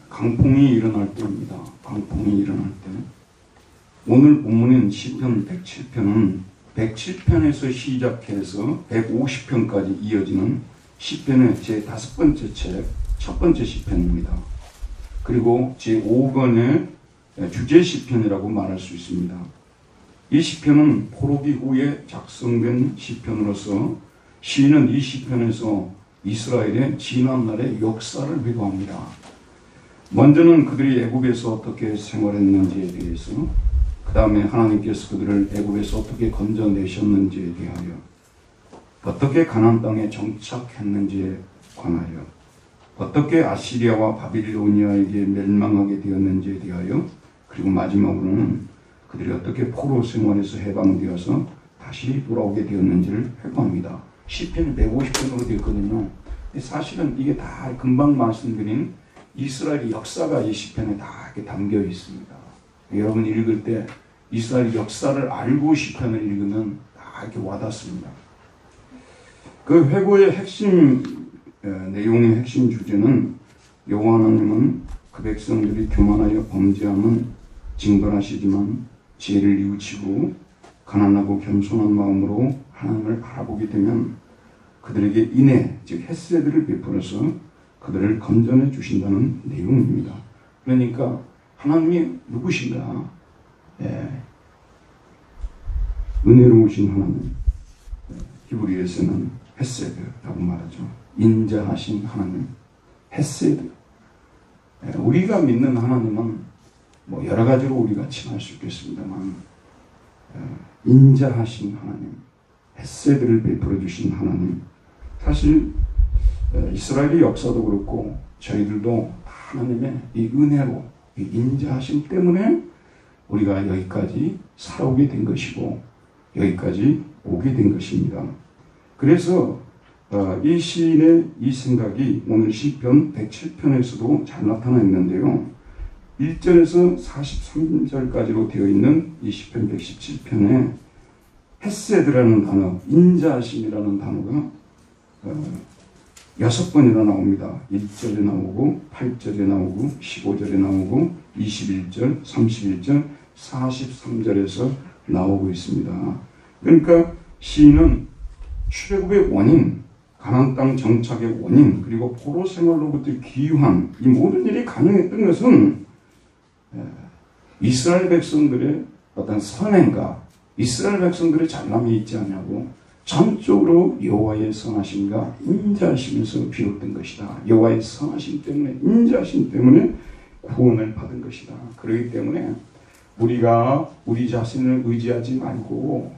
강풍이 일어날 때입니다. 강풍이 일어날 때. 오늘 본문인 시편 107편은 107편에서 시작해서 150편까지 이어지는 시편의 제5번째 책, 첫 번째 시편입니다. 그리고 제5권의 주제 시편이라고 말할 수 있습니다. 이 시편은 포로기 후에 작성된 시편으로서 시인은 이 시편에서 이스라엘의 지난날의 역사를 회고합니다. 먼저는 그들이 애굽에서 어떻게 생활했는지에 대해서, 그 다음에 하나님께서 그들을 애굽에서 어떻게 건져내셨는지에 대하여, 어떻게 가나안 땅에 정착했는지에 관하여, 어떻게 아시리아와 바빌로니아에게 멸망하게 되었는지에 대하여, 그리고 마지막으로는 그들이 어떻게 포로 생활에서 해방되어서 다시 돌아오게 되었는지를 회고합니다. 시편이 150편으로 되었거든요. 사실은 이게 다 금방 말씀드린 이스라엘의 역사가 이 시편에 다 이렇게 담겨 있습니다. 여러분 읽을 때 이스라엘 역사를 알고 시편을 읽으면 다 이렇게 와닿습니다. 그 회고의 핵심 내용의 핵심 주제는 여호와 하나님은 그 백성들이 교만하여 범죄하면 징벌하시지만 죄를 뉘우치고 가난하고 겸손한 마음으로 하나님을 바라보게 되면 그들에게 인애, 즉 헤세드를 베풀어서 그들을 건져내 주신다는 내용입니다. 그러니까 하나님이 누구신가? 은혜로우신 하나님, 히브리어에서는 헤세드라고 말하죠. 인자하신 하나님, 헤세드. 우리가 믿는 하나님은 뭐 여러 가지로 우리가 칭할 수 있겠습니다만, 인자하신 하나님, 헤세드를 베풀어 주신 하나님. 사실 이스라엘의 역사도 그렇고 저희들도 하나님의 이 은혜로, 이 인자하심 때문에 우리가 여기까지 살아오게 된 것이고 여기까지 오게 된 것입니다. 그래서 이 시인의 이 생각이 오늘 시편 107편에서도 잘 나타나 있는데요. 1절에서 43절까지로 되어 있는 이 시편 117편에 헤세드라는 단어, 인자하심이라는 단어가 6번이나 나옵니다. 1절에 나오고 8절에 나오고 15절에 나오고 21절, 31절, 43절에서 나오고 있습니다. 그러니까 시인은 출애굽의 원인, 가나안 땅 정착의 원인, 그리고 포로 생활로부터 귀환, 이 모든 일이 가능했던 것은 이스라엘 백성들의 어떤 선행과 이스라엘 백성들의 잘남이 있지 않냐고 전적으로 여호와의 선하심과 인자하심에서 비롯된 것이다. 여호와의 선하심 때문에, 인자하심 때문에 구원을 받은 것이다. 그렇기 때문에 우리가 우리 자신을 의지하지 말고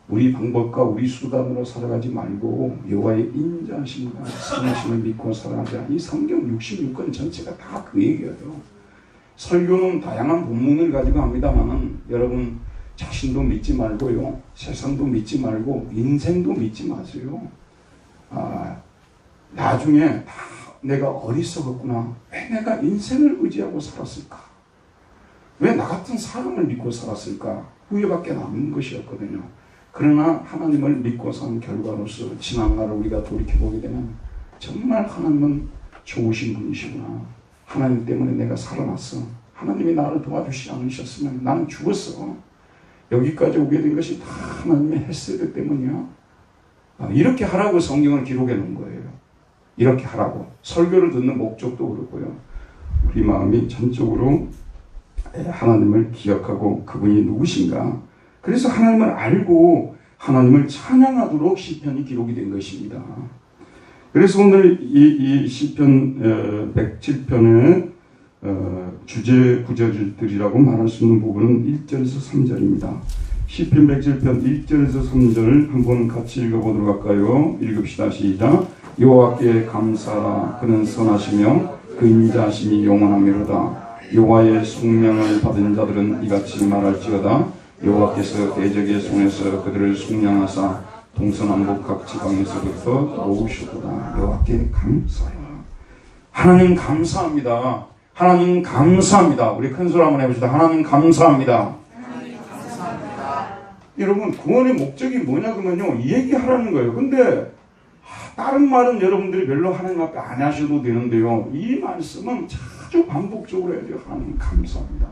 우리 방법과 우리 수단으로 살아가지 말고 여호와의 인자하심과 선하심을 믿고 살아가자. 이 성경 66권 전체가 다 그 얘기예요. 설교는 다양한 본문을 가지고 합니다만 여러분 자신도 믿지 말고요, 세상도 믿지 말고 인생도 믿지 마세요. 나중에 다 내가 어리석었구나. 왜 내가 인생을 의지하고 살았을까? 왜 나 같은 사람을 믿고 살았을까? 후회밖에 남는 것이었거든요. 그러나 하나님을 믿고 산 결과로서 지난날을 우리가 돌이켜보게 되면 정말 하나님은 좋으신 분이시구나. 하나님 때문에 내가 살아났어. 하나님이 나를 도와주시지 않으셨으면 나는 죽었어. 여기까지 오게 된 것이 다 하나님의 헤세드 때문이야. 이렇게 하라고 성경을 기록해 놓은 거예요. 이렇게 하라고. 설교를 듣는 목적도 그렇고요. 우리 마음이 전적으로 하나님을 기억하고 그분이 누구신가. 그래서 하나님을 알고 하나님을 찬양하도록 시편이 기록이 된 것입니다. 그래서 오늘 이 시편 107편의 주제 구절들이라고 말할 수 있는 부분은 1절에서 3절입니다. 시편 107편 1절에서 3절 한번 같이 읽어보도록 할까요? 읽읍시다. 시작. 여호와께 감사하라. 그는 선하시며 그 인자하심이 영원하미로다. 여호와의 속량을 받은 자들은 이같이 말할지어다. 여호와께서 대적의 손에서 그들을 속량하사 동서남북 각 지방에서부터 모으셨도다. 여호와께 감사해라. 하나님 감사합니다. 하나님 감사합니다. 우리 큰 소리 한번 해봅시다. 하나님 감사합니다. 하나님 감사합니다. 여러분 구원의 목적이 뭐냐 그러면요, 이 얘기하라는 거예요. 근데 다른 말은 여러분들이 별로 하나님 앞에 안 하셔도 되는데요, 이 말씀은 참 아주 반복적으로 해야 돼요. 하나님 감사합니다.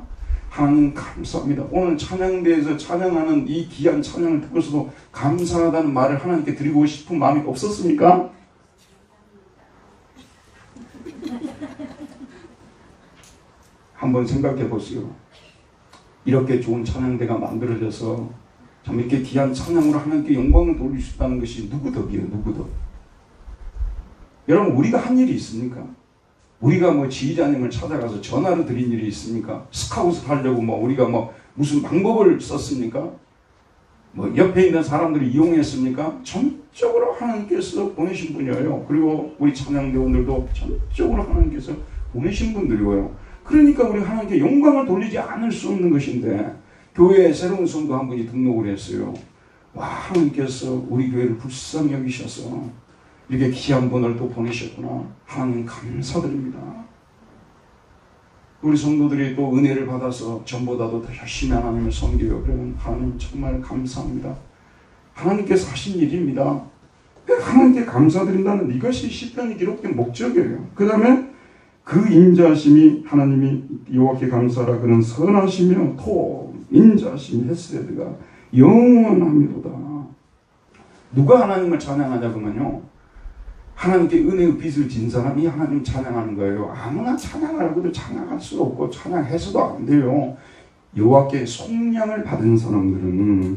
하나님 감사합니다. 오늘 찬양대에서 찬양하는 이 귀한 찬양을 듣고서도 감사하다는 말을 하나님께 드리고 싶은 마음이 없었습니까? 한번 생각해 보세요. 이렇게 좋은 찬양대가 만들어져서 참 이렇게 귀한 찬양으로 하나님께 영광을 돌릴 수 있다는 것이 누구 덕이에요? 누구 덕? 여러분, 우리가 한 일이 있습니까? 우리가 뭐 지휘자님을 찾아가서 전화를 드린 일이 있습니까? 스카웃을 하려고 뭐 우리가 뭐 무슨 방법을 썼습니까? 뭐 옆에 있는 사람들을 이용했습니까? 전적으로 하나님께서 보내신 분이에요. 그리고 우리 찬양대원들도 전적으로 하나님께서 보내신 분들이고요. 그러니까 우리 하나님께 영광을 돌리지 않을 수 없는 것인데, 교회에 새로운 성도 한 분이 등록을 했어요. 와, 하나님께서 우리 교회를 불쌍히 여기셔서 이렇게 귀한 분을 또 보내셨구나. 하나님 감사드립니다. 우리 성도들이 또 은혜를 받아서 전보다도 더 열심히 하나님을 섬겨요. 그러면 하나님 정말 감사합니다. 하나님께서 하신 일입니다. 하나님께 감사드린다는 이것이 시편이 기록된 목적이에요. 그 다음에 그 인자하심이, 하나님이 여호와께 감사하라, 그는 선하시며 또 인자하심이 헤세드가 영원합니다. 누가 하나님을 찬양하냐 그러면요, 하나님께 은혜의 빚을 진 사람이 하나님 찬양하는 거예요. 아무나 찬양하라고도 찬양할 수 없고 찬양해서도 안 돼요. 여호와께 속량을 받은 사람들은,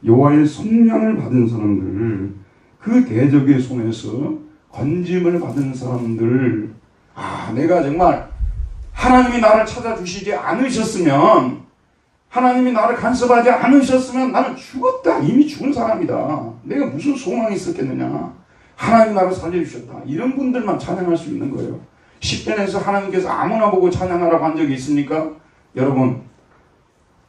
여호와의 속량을 받은 사람들, 그 대적의 손에서 건짐을 받은 사람들, 내가 정말 하나님이 나를 찾아주시지 않으셨으면, 하나님이 나를 간섭하지 않으셨으면 나는 죽었다. 이미 죽은 사람이다. 내가 무슨 소망이 있었겠느냐. 하나님 나를 살려주셨다. 이런 분들만 찬양할 수 있는 거예요. 시편에서 하나님께서 아무나 보고 찬양하라고 한 적이 있습니까? 여러분,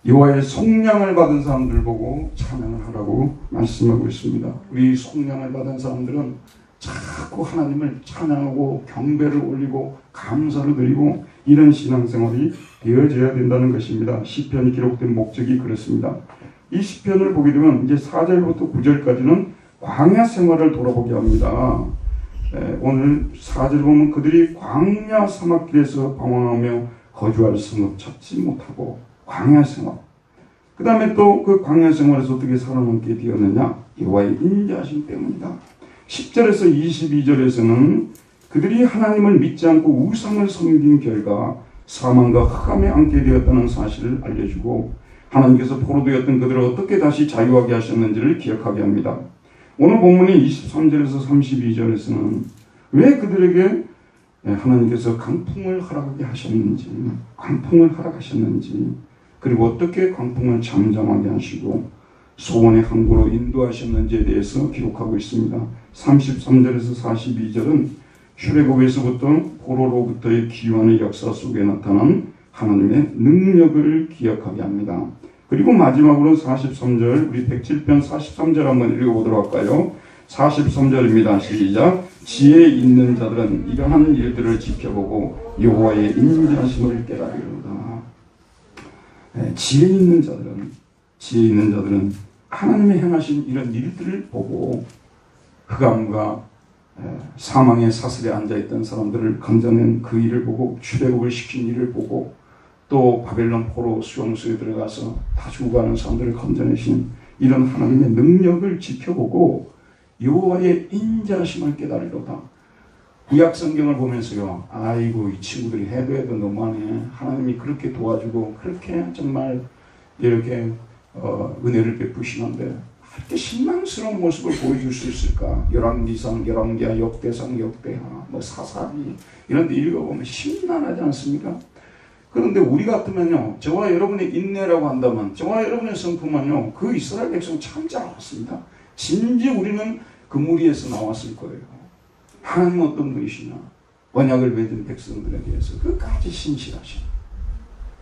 여호와의 속량을 받은 사람들 보고 찬양을 하라고 말씀하고 있습니다. 우리 속량을 받은 사람들은 자꾸 하나님을 찬양하고 경배를 올리고 감사를 드리고 이런 신앙생활이 되어져야 된다는 것입니다. 시편이 기록된 목적이 그렇습니다. 이 시편을 보게 되면 이제 4절부터 9절까지는 광야 생활을 돌아보게 합니다. 오늘 4절 보면 그들이 광야 사막길에서 방황하며 거주할 성읍 찾지 못하고 광야 생활. 그 다음에 또 그 광야 생활에서 어떻게 살아남게 되었느냐? 여호와의 인자하심 때문이다. 10절에서 22절에서는 그들이 하나님을 믿지 않고 우상을 섬긴 결과 사망과 흑암에 앉게 되었다는 사실을 알려주고, 하나님께서 포로되었던 그들을 어떻게 다시 자유하게 하셨는지를 기억하게 합니다. 오늘 본문의 23절에서 32절에서는 왜 그들에게 하나님께서 강풍을 허락하게 하셨는지, 광풍을 허락하셨는지, 그리고 어떻게 광풍을 잠잠하게 하시고 소원의 항구로 인도하셨는지에 대해서 기록하고 있습니다. 33절에서 42절은 출애굽에서부터 포로로부터의 기원의 역사 속에 나타난 하나님의 능력을 기억하게 합니다. 그리고 마지막으로 43절, 우리 107편 43절 한번 읽어보도록 할까요? 43절입니다. 시작. 지혜 있는 자들은 이러한 일들을 지켜보고 여호와의 인자하심을 깨달으리로다. 지혜 있는 자들은 하나님의 행하신 이런 일들을 보고 흑암과 사망의 사슬에 앉아있던 사람들을 건져낸 그 일을 보고, 출애굽을 시킨 일을 보고, 또 바벨론 포로 수용소에 들어가서 다 죽어가는 사람들을 건져내신 이런 하나님의 능력을 지켜보고 여호와의 인자하심을 깨달으리로다. 구약 성경을 보면서요, 아이고 이 친구들이 해도 너무하네. 하나님이 그렇게 도와주고 그렇게 정말 이렇게 은혜를 베푸시는데 이렇게 실망스러운 모습을 보여줄 수 있을까? 열왕기상, 열왕기하, 역대상, 역대하, 뭐 사사기 이런 데 읽어보면 심란하지 않습니까? 그런데 우리 같으면요, 저와 여러분의 인내라고 한다면, 저와 여러분의 성품은요, 그 이스라엘 백성 참 잘 알았습니다. 진짜 우리는 그 무리에서 나왔을 거예요. 하나님은 어떤 분이시냐? 언약을 맺은 백성들에 대해서 끝까지 신실하신.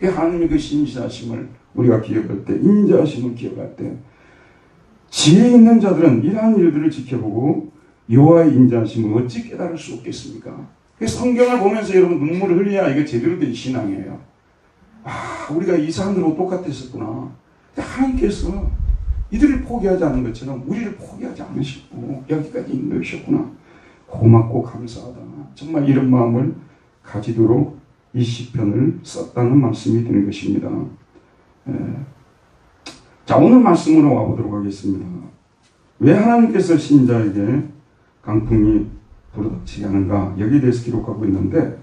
하나님의 그 신실하심을 우리가 기억할 때, 인자하심을 기억할 때, 지혜 있는 자들은 이러한 일들을 지켜보고 여호와의 인자하심을 어찌 깨달을 수 없겠습니까? 성경을 보면서 여러분 눈물을 흘려야 이게 제대로 된 신앙이에요. 우리가 이 사람들하고 똑같았었구나. 하나님께서 이들을 포기하지 않은 것처럼 우리를 포기하지 않으시고 여기까지 인도하셨구나. 고맙고 감사하다. 정말 이런 마음을 가지도록 이 시편을 썼다는 말씀이 되는 것입니다. 자, 오늘 말씀으로 와보도록 하겠습니다. 왜 하나님께서 신자에게 강풍이 불어닥치게 하는가, 여기에 대해서 기록하고 있는데,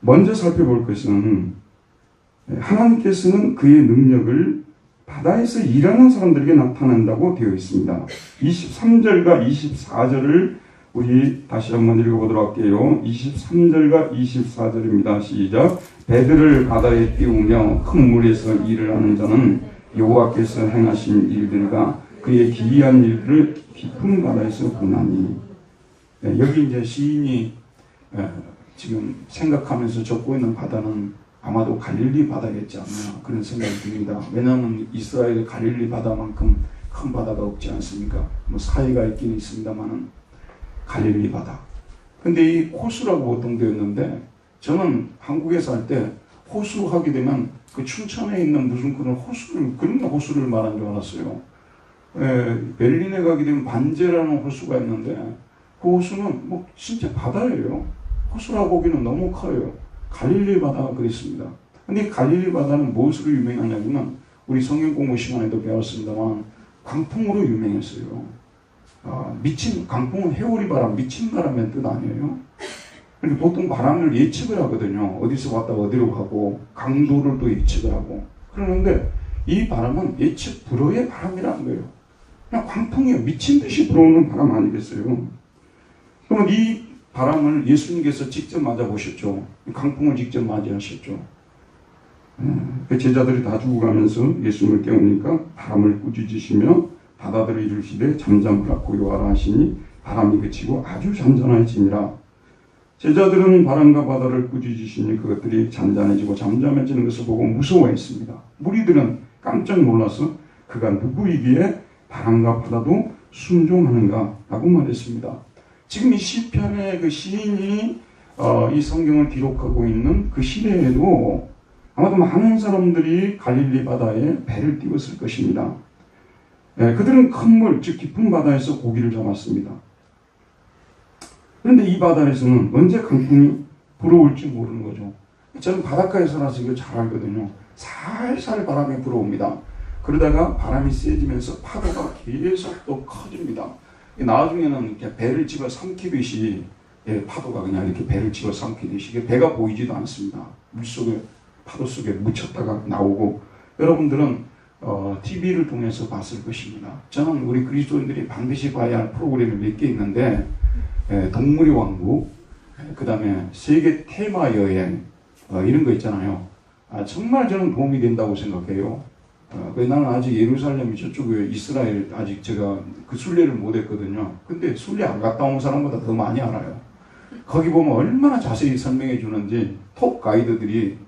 먼저 살펴볼 것은 하나님께서는 그의 능력을 바다에서 일하는 사람들에게 나타낸다고 되어 있습니다. 23절과 24절을 우리 다시 한번 읽어보도록 할게요. 23절과 24절입니다. 시작. 배들을 바다에 띄우며 큰 물에서 일을 하는 자는 여호와께서 행하신 일들과 그의 기이한 일들을 깊은 바다에서 보나니. 여기 이제 시인이 지금 생각하면서 적고 있는 바다는 아마도 갈릴리 바다겠지 않나 그런 생각이 듭니다. 왜냐하면 이스라엘 갈릴리 바다만큼 큰 바다가 없지 않습니까? 뭐 사이가 있긴 있습니다만은 갈릴리 바다. 근데 이 호수라고 보통 되었는데, 저는 한국에 살 때 호수 하게 되면 그 춘천에 있는 무슨 그런 호수를 말한 줄 알았어요. 베를린에 가게 되면 반제라는 호수가 있는데 그 호수는 뭐 진짜 바다예요. 호수라고 보기는 너무 커요. 갈릴리 바다가 그랬습니다. 근데 갈릴리 바다는 무엇으로 유명하냐면, 우리 성경 공부 시간에도 배웠습니다만 광풍으로 유명했어요. 강풍은 해오리 바람, 미친 바람의 뜻 아니에요? 근데 보통 바람을 예측을 하거든요. 어디서 왔다 어디로 가고, 강도를 또 예측을 하고. 그러는데 이 바람은 예측 불허의 바람이라는 거예요. 그냥 광풍이에요. 미친 듯이 불어오는 바람 아니겠어요? 그러면 이 바람을 예수님께서 직접 맞아보셨죠. 강풍을 직접 맞이하셨죠. 그 제자들이 다 죽어가면서 예수님을 깨우니까 바람을 꾸짖으시며 바다들을 이르시되 잠잠하라 고요하라 하시니 바람이 그치고 아주 잔잔해지니라. 제자들은 바람과 바다를 꾸짖으시니 그것들이 잔잔해지고 잠잠해지는 것을 보고 무서워했습니다. 무리들은 깜짝 놀라서 그가 누구이기에 바람과 바다도 순종하는가 라고 말했습니다. 지금 이 시편의 그 시인이 이 성경을 기록하고 있는 그 시대에도 아마도 많은 사람들이 갈릴리 바다에 배를 띄웠을 것입니다. 그들은 큰 물, 즉 깊은 바다에서 고기를 잡았습니다. 그런데 이 바다에서는 언제 강풍이 불어올지 모르는 거죠. 저는 바닷가에 살아서 이걸 잘 알거든요. 살살 바람이 불어옵니다. 그러다가 바람이 세지면서 파도가 계속 또 커집니다. 나중에는 이렇게 배를 집어 삼키듯이, 파도가 그냥 이렇게 배를 집어 삼키듯이 배가 보이지도 않습니다. 물속에, 파도 속에 묻혔다가 나오고, 여러분들은 TV를 통해서 봤을 것입니다. 저는 우리 그리스도인들이 반드시 봐야 할 프로그램이 몇 개 있는데, 동물의 왕국, 그 다음에 세계 테마 여행, 이런 거 있잖아요. 정말 저는 도움이 된다고 생각해요. 나는 아직 예루살렘 저쪽에 이스라엘 아직 제가 그 순례를 못 했거든요. 근데 순례 안 갔다 온 사람보다 더 많이 알아요. 거기 보면 얼마나 자세히 설명해 주는지 톱 가이드들이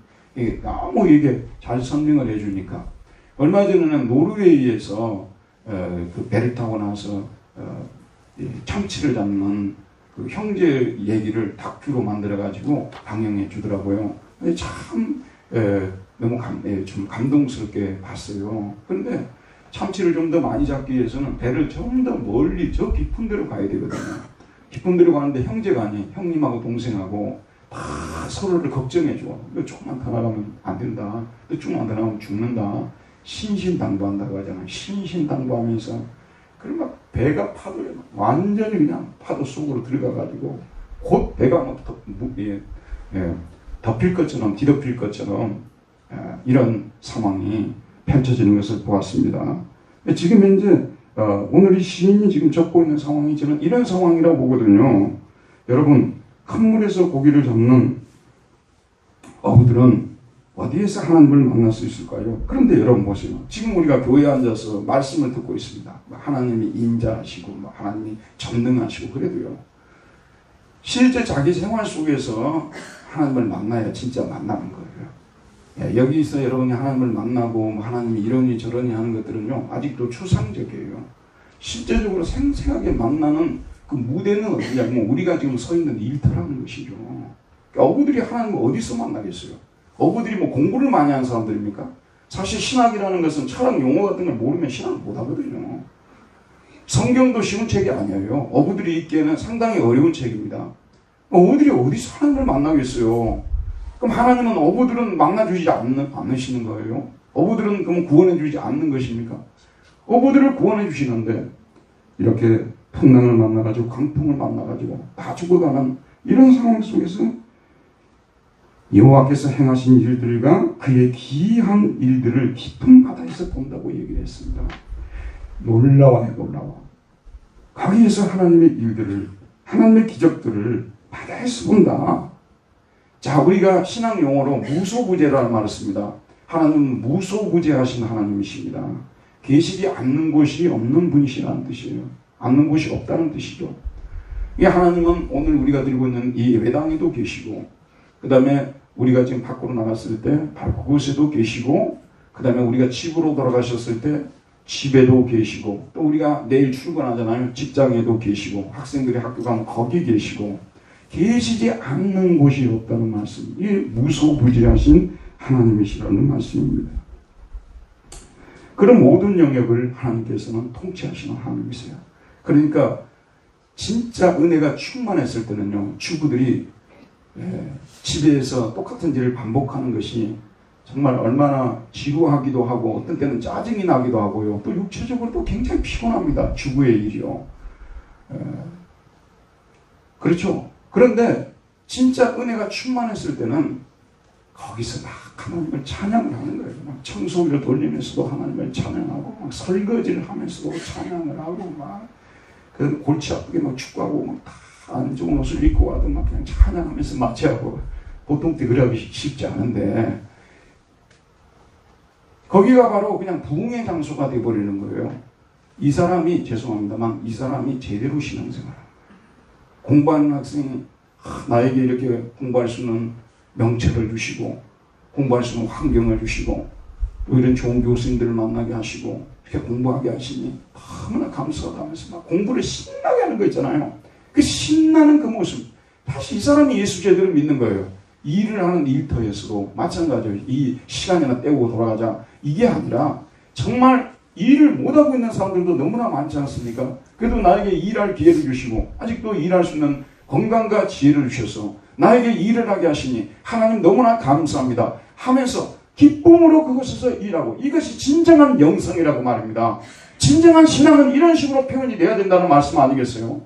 너무 이게 잘 설명을 해 주니까. 얼마 전에는 노르웨이에서 그 배를 타고 나서 참치를 잡는 그 형제 얘기를 다큐로 만들어 가지고 방영해 주더라고요. 근데 참 너무 좀 감동스럽게 봤어요. 그런데 참치를 좀 더 많이 잡기 위해서는 배를 좀 더 멀리 저 깊은 데로 가야 되거든요. 깊은 데로 가는데 형제가 아니, 형님하고 동생하고 다 서로를 걱정해 줘. 이거 조금만 더 나가면 안 된다. 또 조금만 더 나가면 죽는다. 신신당부한다고 하잖아요. 신신당부하면서 그러면 배가 파도에 완전히 그냥 파도 속으로 들어가가지고 곧 배가 막 덮일 것처럼 뒤덮일 것처럼 이런 상황이 펼쳐지는 것을 보았습니다. 지금 현재 오늘 이 시인이 지금 적고 있는 상황이 저는 이런 상황이라고 보거든요. 여러분, 큰 물에서 고기를 잡는 어부들은 어디에서 하나님을 만날 수 있을까요? 그런데 여러분 보세요. 지금 우리가 교회에 앉아서 말씀을 듣고 있습니다. 하나님이 인자하시고 하나님이 전능하시고 그래도요. 실제 자기 생활 속에서 하나님을 만나야 진짜 만나는 거예요. 여기서 여러분이 하나님을 만나고 하나님이 이러니 저러니 하는 것들은요. 아직도 추상적이에요. 실제적으로 생생하게 만나는 그 무대는 어디냐면 우리가 지금 서 있는 일터라는 것이죠. 어부들이 하나님을 어디서 만나겠어요? 어부들이 뭐 공부를 많이 하는 사람들입니까? 사실 신학이라는 것은 철학 용어 같은 걸 모르면 신학을 못 하거든요. 성경도 쉬운 책이 아니에요. 어부들이 읽기에는 상당히 어려운 책입니다. 어부들이 어디서 하나님을 만나겠어요? 그럼 하나님은 어부들은 만나주지 않으시는 거예요? 어부들은 그럼 구원해주지 않는 것입니까? 어부들을 구원해주시는데 이렇게 풍랑을 만나가지고 강풍을 만나가지고 다 죽어가는 이런 상황 속에서 여호와께서 행하신 일들과 그의 기이한 일들을 깊은 바다에서 본다고 얘기를 했습니다. 놀라워요, 놀라워. 거기에서 하나님의 일들을, 하나님의 기적들을 바다에서 본다. 자, 우리가 신앙 용어로 무소부재라는 말을 씁니다. 하나님은 무소부재하신 하나님이십니다. 계시지 않는 곳이 없는 분이시라는 뜻이에요. 않는 곳이 없다는 뜻이죠. 이 하나님은 오늘 우리가 들고 있는 이 예배당에도 계시고, 그 다음에 우리가 지금 밖으로 나갔을 때 바로 그곳에도 계시고, 그 다음에 우리가 집으로 돌아가셨을 때 집에도 계시고, 또 우리가 내일 출근하잖아요. 직장에도 계시고, 학생들이 학교 가면 거기 계시고, 계시지 않는 곳이 없다는 말씀. 이 무소부지하신 하나님이시라는 말씀입니다. 그런 모든 영역을 하나님께서는 통치하시는 하나님이세요. 그러니까 진짜 은혜가 충만했을 때는요, 주부들이 집에서 똑같은 일을 반복하는 것이 정말 얼마나 지루하기도 하고 어떤 때는 짜증이 나기도 하고요. 또 육체적으로도 굉장히 피곤합니다. 주부의 일이요. 그렇죠. 그런데 진짜 은혜가 충만했을 때는 거기서 막 하나님을 찬양을 하는 거예요. 막 청소기를 돌리면서도 하나님을 찬양하고, 막 설거지를 하면서도 찬양을 하고, 막 그 골치 아프게 막 축구하고, 막 다 안 좋은 옷을 입고 와도 막 그냥 찬양하면서 마취하고, 보통 때 그러기 쉽지 않은데, 거기가 바로 그냥 부흥의 장소가 되어버리는 거예요. 이 사람이, 죄송합니다만, 이 사람이 제대로 신앙생활을 공부하는 학생이 나에게 이렇게 공부할 수 있는 명철을 주시고, 공부할 수 있는 환경을 주시고, 또 이런 좋은 교수님들을 만나게 하시고, 이렇게 공부하게 하시니 너무나 감사하다면서 막 공부를 신나게 하는 거 있잖아요. 그 신나는 그 모습. 사실 이 사람이 예수 제대로 믿는 거예요. 일을 하는 일터에서도 마찬가지예요. 이 시간이나 때우고 돌아가자. 이게 아니라 정말 일을 못하고 있는 사람들도 너무나 많지 않습니까? 그래도 나에게 일할 기회를 주시고, 아직도 일할 수 있는 건강과 지혜를 주셔서 나에게 일을 하게 하시니 하나님 너무나 감사합니다 하면서 기쁨으로 그곳에서 일하고, 이것이 진정한 영성이라고 말입니다. 진정한 신앙은 이런 식으로 표현이 돼야 된다는 말씀 아니겠어요?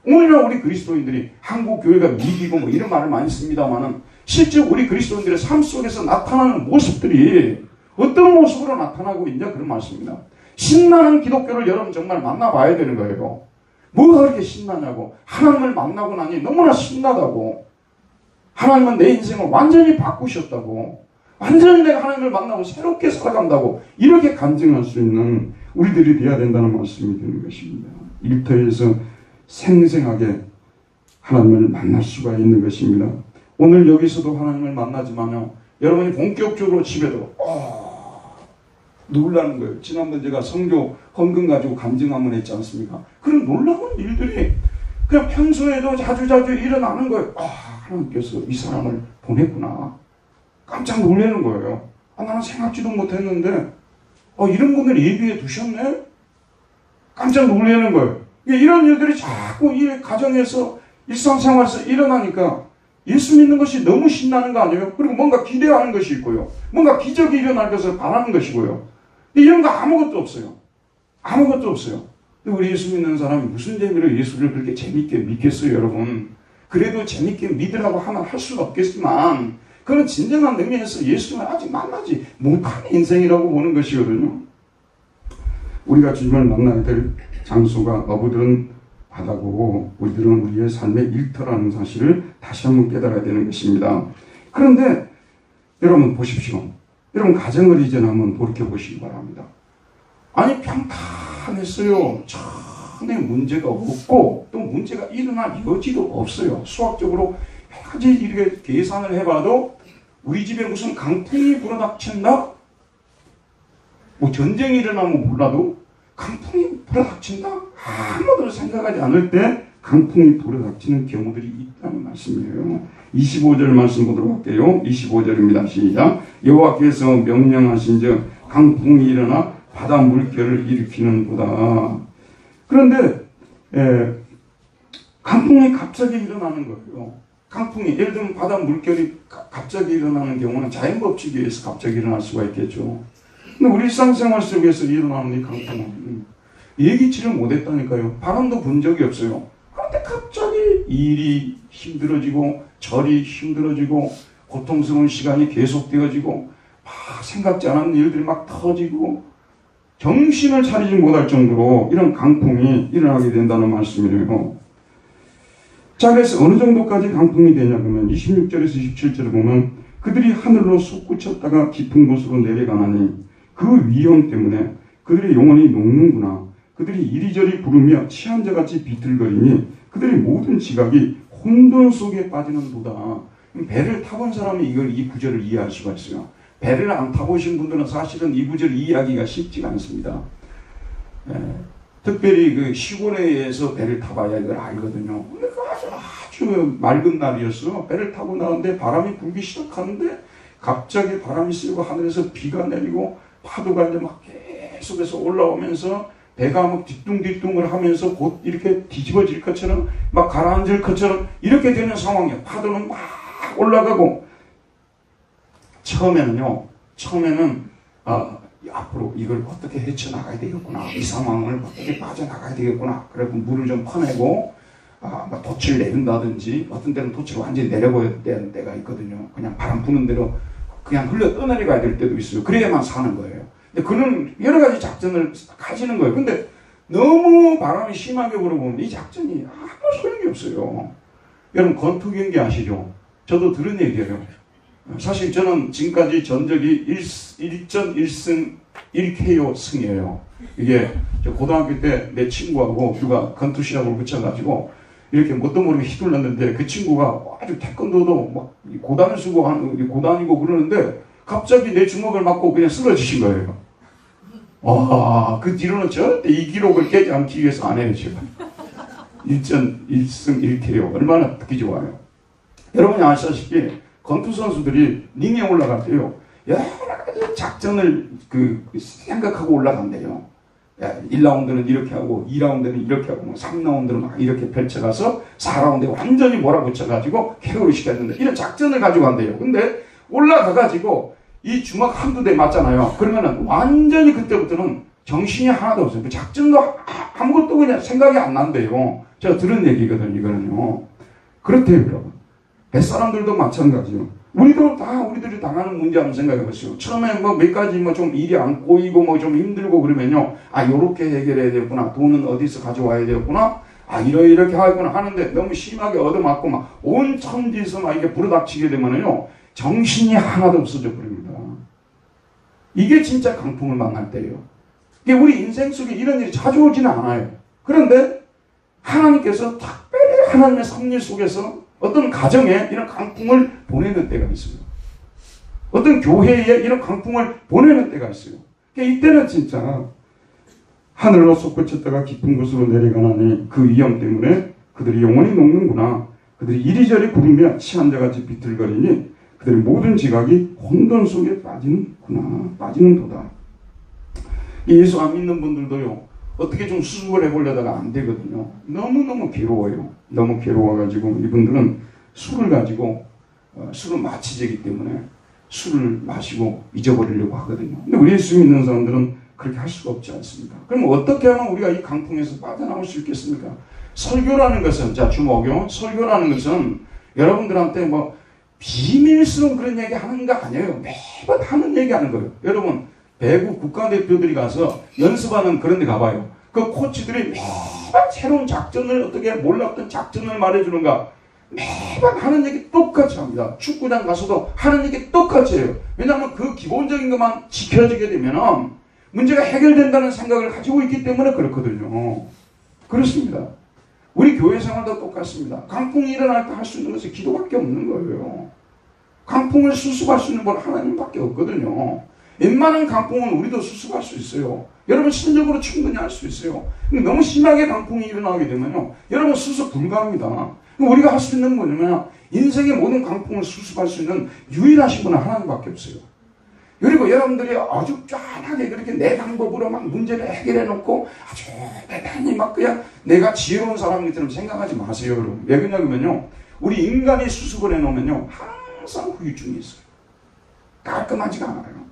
오늘날 우리 그리스도인들이 한국 교회가 미기고 뭐 이런 말을 많이 씁니다만은, 실제 우리 그리스도인들의 삶 속에서 나타나는 모습들이 어떤 모습으로 나타나고 있냐, 그런 말씀입니다. 신나는 기독교를 여러분 정말 만나봐야 되는 거예요. 뭐가 그렇게 신나냐고. 하나님을 만나고 나니 너무나 신나다고. 하나님은 내 인생을 완전히 바꾸셨다고. 완전히 내가 하나님을 만나고 새롭게 살아간다고. 이렇게 간증할 수 있는 우리들이 되어야 된다는 말씀이 되는 것입니다. 일터에서 생생하게 하나님을 만날 수가 있는 것입니다. 오늘 여기서도 하나님을 만나지만요, 여러분이 본격적으로 집에도 놀라는 거예요. 지난번 제가 성교 헌금 가지고 간증 한번 했지 않습니까? 그런 놀라운 일들이 그냥 평소에도 자주자주 일어나는 거예요. 하나님께서 이 사람을 보냈구나. 깜짝 놀라는 거예요. 나는 생각지도 못했는데 이런 분을 예비해 두셨네? 깜짝 놀라는 거예요. 이런 일들이 자꾸 이 가정에서 일상생활에서 일어나니까 예수 믿는 것이 너무 신나는 거 아니에요? 그리고 뭔가 기대하는 것이 있고요. 뭔가 기적이 일어날 것을 바라는 것이고요. 이런 거 아무것도 없어요. 아무것도 없어요. 우리 예수 믿는 사람이 무슨 재미로 예수를 그렇게 재밌게 믿겠어요, 여러분? 그래도 재밌게 믿으라고 하면 할 수는 없겠지만, 그건 진정한 의미에서 예수님을 아직 만나지 못한 인생이라고 보는 것이거든요. 우리가 주님을 만나야 될 장소가 어부들은 바다고, 우리들은 우리의 삶의 일터라는 사실을 다시 한번 깨달아야 되는 것입니다. 그런데 여러분 보십시오. 여러분 가정을 이제 한번 돌이켜보시기 바랍니다. 아니 평탄했어요. 전혀 문제가 없고 또 문제가 일어날 여지도 없어요. 수학적으로 몇 가지 이렇게 계산을 해봐도 우리 집에 무슨 강풍이 불어닥친다? 뭐 전쟁이 일어나면 몰라도 강풍이 불어닥친다? 아무도 생각하지 않을 때 강풍이 불어닥치는 경우들이 있다는 말씀이에요. 25절 말씀 보도록 할게요. 25절입니다. 시작. 여호와께서 명령하신즉 강풍이 일어나 바다 물결을 일으키는도다. 그런데 강풍이 갑자기 일어나는 거예요. 강풍이, 예를 들면 바다 물결이 갑자기 일어나는 경우는 자연법칙에 의해서 갑자기 일어날 수가 있겠죠. 근데 우리 일상생활 속에서 일어나는 이 강풍은 예기치를 못했다니까요. 바람도 본 적이 없어요. 그런데 갑자기 일이 힘들어지고 절이 힘들어지고 고통스러운 시간이 계속되어지고 막 생각지 않은 일들이 막 터지고 정신을 차리지 못할 정도로 이런 강풍이 일어나게 된다는 말씀이래요. 자, 그래서 어느 정도까지 강풍이 되냐 보면 26절에서 27절을 보면 그들이 하늘로 솟구쳤다가 깊은 곳으로 내려가나니 그 위험 때문에 그들의 영혼이 녹는구나. 그들이 이리저리 부르며 취한 자같이 비틀거리니 그들의 모든 지각이 혼돈 속에 빠지는 도다. 배를 타본 사람이 이 구절을 이해할 수가 있어요. 배를 안 타보신 분들은 사실은 이 구절을 이해하기가 쉽지가 않습니다. 특별히 그 시골에서 배를 타봐야 이걸 알거든요. 근데 그 아주 맑은 날이었어. 배를 타고 나왔는데 바람이 불기 시작하는데 갑자기 바람이 세고 하늘에서 비가 내리고 파도가 이제 막 계속해서 올라오면서 배가 막 뒤뚱뒤뚱을 하면서 곧 이렇게 뒤집어질 것처럼 막 가라앉을 것처럼 이렇게 되는 상황이에요. 파도는 막 올라가고 처음에는 앞으로 이걸 어떻게 헤쳐나가야 되겠구나. 이 상황을 어떻게 빠져나가야 되겠구나. 그래서 물을 좀 퍼내고 막 돛을 내린다든지 어떤 때는 돛을 완전히 내려버려야 되는 때가 있거든요. 그냥 바람 부는 대로 그냥 흘러 떠내려가야 될 때도 있어요. 그래야만 사는 거예요. 근데 그런 여러 가지 작전을 가지는 거예요. 근데 너무 바람이 심하게 불어보면 이 작전이 아무 소용이 없어요. 여러분 권투 경기 아시죠? 저도 들은 얘기예요. 사실 저는 지금까지 전적이 1전 1승 1KO 승이에요. 이게 고등학교 때 내 친구하고 누가 권투 시합을 붙여가지고 이렇게 뭣도 모르게 휘둘렀는데 그 친구가 아주 태권도도 막 고단을 쓰고 고단이고 그러는데 갑자기 내 주먹을 맞고 그냥 쓰러지신 거예요. 와, 그 뒤로는 절대 이 기록을 깨지 않기 위해서 안 해요, 제가. 1전 1승 1KO. 얼마나 듣기 좋아요. 여러분이 아시다시피 권투 선수들이 링에 올라갈 때요. 여러 가지 작전을 생각하고 올라간대요. 1라운드는 이렇게 하고 2라운드는 이렇게 하고 3라운드는 막 이렇게 펼쳐가서 4라운드에 완전히 몰아붙여가지고 KO를 시켰는데 이런 작전을 가지고 간대요. 근데 올라가가지고 이 주먹 한두 대 맞잖아요. 그러면은 완전히 그때부터는 정신이 하나도 없어요. 그 작전도 아무것도 그냥 생각이 안 난대요. 제가 들은 얘기거든요, 이거는요. 그렇대요, 여러분. 뱃사람들도 마찬가지요. 우리들이 당하는 문제 한번 생각해 보세요. 처음에 몇 가지 좀 일이 안 꼬이고 좀 힘들고 그러면요. 요렇게 해결해야 되겠구나. 돈은 어디서 가져와야 되겠구나. 이렇게 하겠구나 하는데 너무 심하게 얻어맞고 온 천지에서 이게 불어닥치게 되면은요. 정신이 하나도 없어져 버립니다. 이게 진짜 강풍을 만날 때예요. 이게 우리 인생 속에 이런 일이 자주 오지는 않아요. 그런데 하나님께서 특별히 하나님의 섭리 속에서 어떤 가정에 이런 강풍을 보내는 때가 있어요. 어떤 교회에 이런 강풍을 보내는 때가 있어요. 그러니까 이때는 진짜 하늘로 솟구쳤다가 깊은 곳으로 내려가나니 그 위험 때문에 그들이 영원히 녹는구나. 그들이 이리저리 구르며 취한 자같이 비틀거리니 그들의 모든 지각이 혼돈 속에 빠지는 도다. 예수 안 믿는 분들도요. 어떻게 좀 수습을 해보려다가 안 되거든요. 너무너무 괴로워요. 너무 괴로워가지고 이분들은 술을 가지고 술은 마취제이기 때문에 술을 마시고 잊어버리려고 하거든요. 근데 우리 예수 믿는 사람들은 그렇게 할 수가 없지 않습니까? 그럼 어떻게 하면 우리가 이 강풍에서 빠져나올 수 있겠습니까? 설교라는 것은, 자, 주목요. 설교라는 것은 여러분들한테 비밀스러운 그런 얘기 하는 거 아니에요. 매번 하는 얘기 하는 거예요. 여러분, 배구 국가대표들이 가서 연습하는 그런 데 가봐요. 그 코치들이 매번 새로운 작전을 어떻게 몰랐던 작전을 말해주는가. 매번 하는 얘기 똑같이 합니다. 축구장 가서도 하는 얘기 똑같이 해요. 왜냐하면 그 기본적인 것만 지켜지게 되면 문제가 해결된다는 생각을 가지고 있기 때문에 그렇거든요. 그렇습니다. 우리 교회 생활도 똑같습니다. 강풍이 일어날 때 할 수 있는 것은 기도밖에 없는 거예요. 강풍을 수습할 수 있는 분 하나님밖에 없거든요. 웬만한 강풍은 우리도 수습할 수 있어요. 여러분 신적으로 충분히 할 수 있어요. 근데 너무 심하게 강풍이 일어나게 되면요. 여러분 수습 불가합니다. 우리가 할 수 있는 건 뭐냐면 인생의 모든 강풍을 수습할 수 있는 유일하신 분은 하나님밖에 없어요. 그리고 여러분들이 아주 짠하게 그렇게 내 방법으로 문제를 해결해 놓고 아주 대단히 그냥 내가 지혜로운 사람처럼 생각하지 마세요, 여러분. 왜 그러냐면요. 우리 인간이 수습을 해놓으면요 항상 후유증이 있어요. 깔끔하지가 않아요.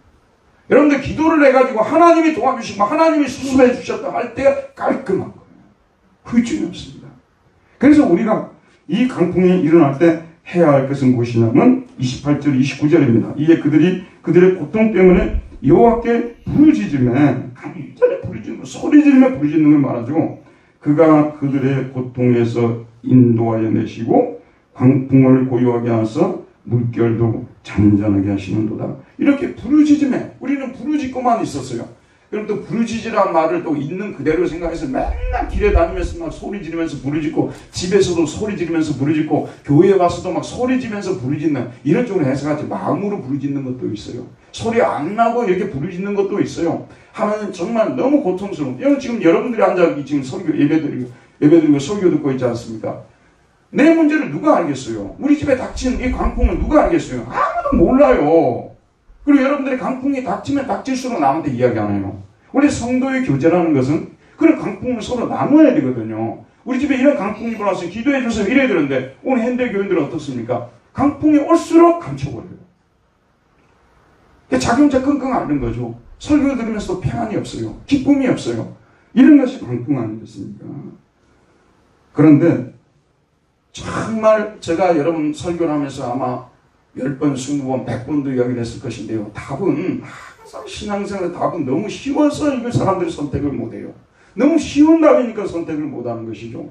여러분들 기도를 해가지고 하나님이 도와주시고 하나님이 수습해 주셨다 할 때가 깔끔한 거예요. 후유증이 없습니다. 그래서 우리가 이 강풍이 일어날 때 해야 할 것은 무엇이냐면 28절 29절입니다. 이에 그들의 고통 때문에 여호와께 부르짖으며 간절히 부르짖는 거, 소리 지르며 부르짖는 걸 말하죠. 그가 그들의 고통에서 인도하여 내시고 광풍을 고요하게 하사 물결도 잔잔하게 하시는도다. 이렇게 부르짖으며 우리는 부르짖고만 있었어요. 그럼 또 부르짖으란 말을 또 있는 그대로 생각해서 맨날 길에 다니면서 막 소리 지르면서 부르짖고 집에서도 소리 지르면서 부르짖고 교회에 와서도 막 소리 지르면서 부르짖는 이런 쪽으로 해석하지 마음으로 부르짖는 것도 있어요. 소리 안 나고 이렇게 부르짖는 것도 있어요. 하나님 정말 너무 고통스러운. 지금 여러분들이 앉아 지금 설교 예배드리고 설교 듣고 있지 않습니까? 내 문제를 누가 알겠어요? 우리 집에 닥친 이 강풍을 누가 알겠어요? 아무도 몰라요. 그리고 여러분들이 강풍이 닥치면 닥칠수록 남한테 이야기 안 해요. 우리 성도의 교제라는 것은 그런 강풍을 서로 나눠야 되거든요. 우리 집에 이런 강풍이 불어서 기도해 주세요 이래야 되는데 오늘 현대 교인들은 어떻습니까? 강풍이 올수록 감춰버려요. 자기 혼자 끙끙 앓는 거죠. 설교 들으면서도 평안이 없어요. 기쁨이 없어요. 이런 것이 강풍 아니겠습니까? 그런데 정말 제가 여러분 설교를 하면서 아마 10번, 20번, 100번도 이야기를 했을 것인데요. 답은 항상 신앙생활의 답은 너무 쉬워서 이걸 사람들이 선택을 못해요. 너무 쉬운 답이니까 선택을 못하는 것이죠.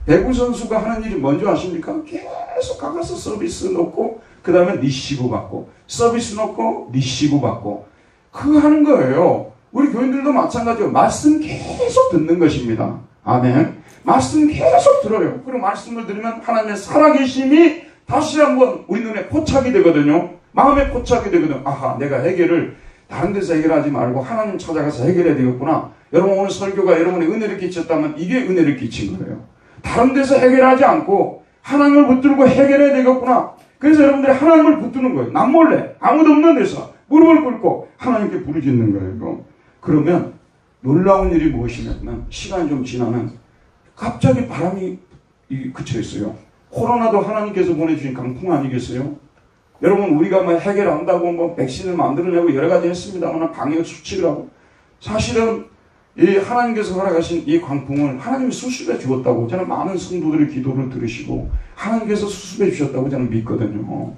배구 선수가 하는 일이 뭔지 아십니까? 계속 가서 서비스 넣고 그 다음에 리시브 받고 서비스 넣고 리시브 받고 그거 하는 거예요. 우리 교인들도 마찬가지로 말씀 계속 듣는 것입니다. 아멘. 말씀 계속 들어요. 그리고 말씀을 들으면 하나님의 살아계심이 다시 한번 우리 눈에 포착이 되거든요. 마음에 포착이 되거든요. 아하, 내가 해결을 다른 데서 해결하지 말고 하나님 찾아가서 해결해야 되겠구나. 여러분 오늘 설교가 여러분의 은혜를 끼쳤다면 이게 은혜를 끼친 거예요. 다른 데서 해결하지 않고 하나님을 붙들고 해결해야 되겠구나. 그래서 여러분들이 하나님을 붙드는 거예요. 남몰래 아무도 없는 데서 무릎을 꿇고 하나님께 부르짖는 거예요. 그러면 놀라운 일이 무엇이냐면 시간이 좀 지나면 갑자기 바람이 그쳐 있어요. 코로나도 하나님께서 보내주신 강풍 아니겠어요? 여러분 우리가 뭐 해결한다고 백신을 만들어내고 여러 가지 했습니다만 방역 수칙을 하고 사실은 이 하나님께서 허락하신 이 강풍을 하나님이 수습해 주었다고 저는 많은 성도들의 기도를 들으시고 하나님께서 수습해 주셨다고 저는 믿거든요.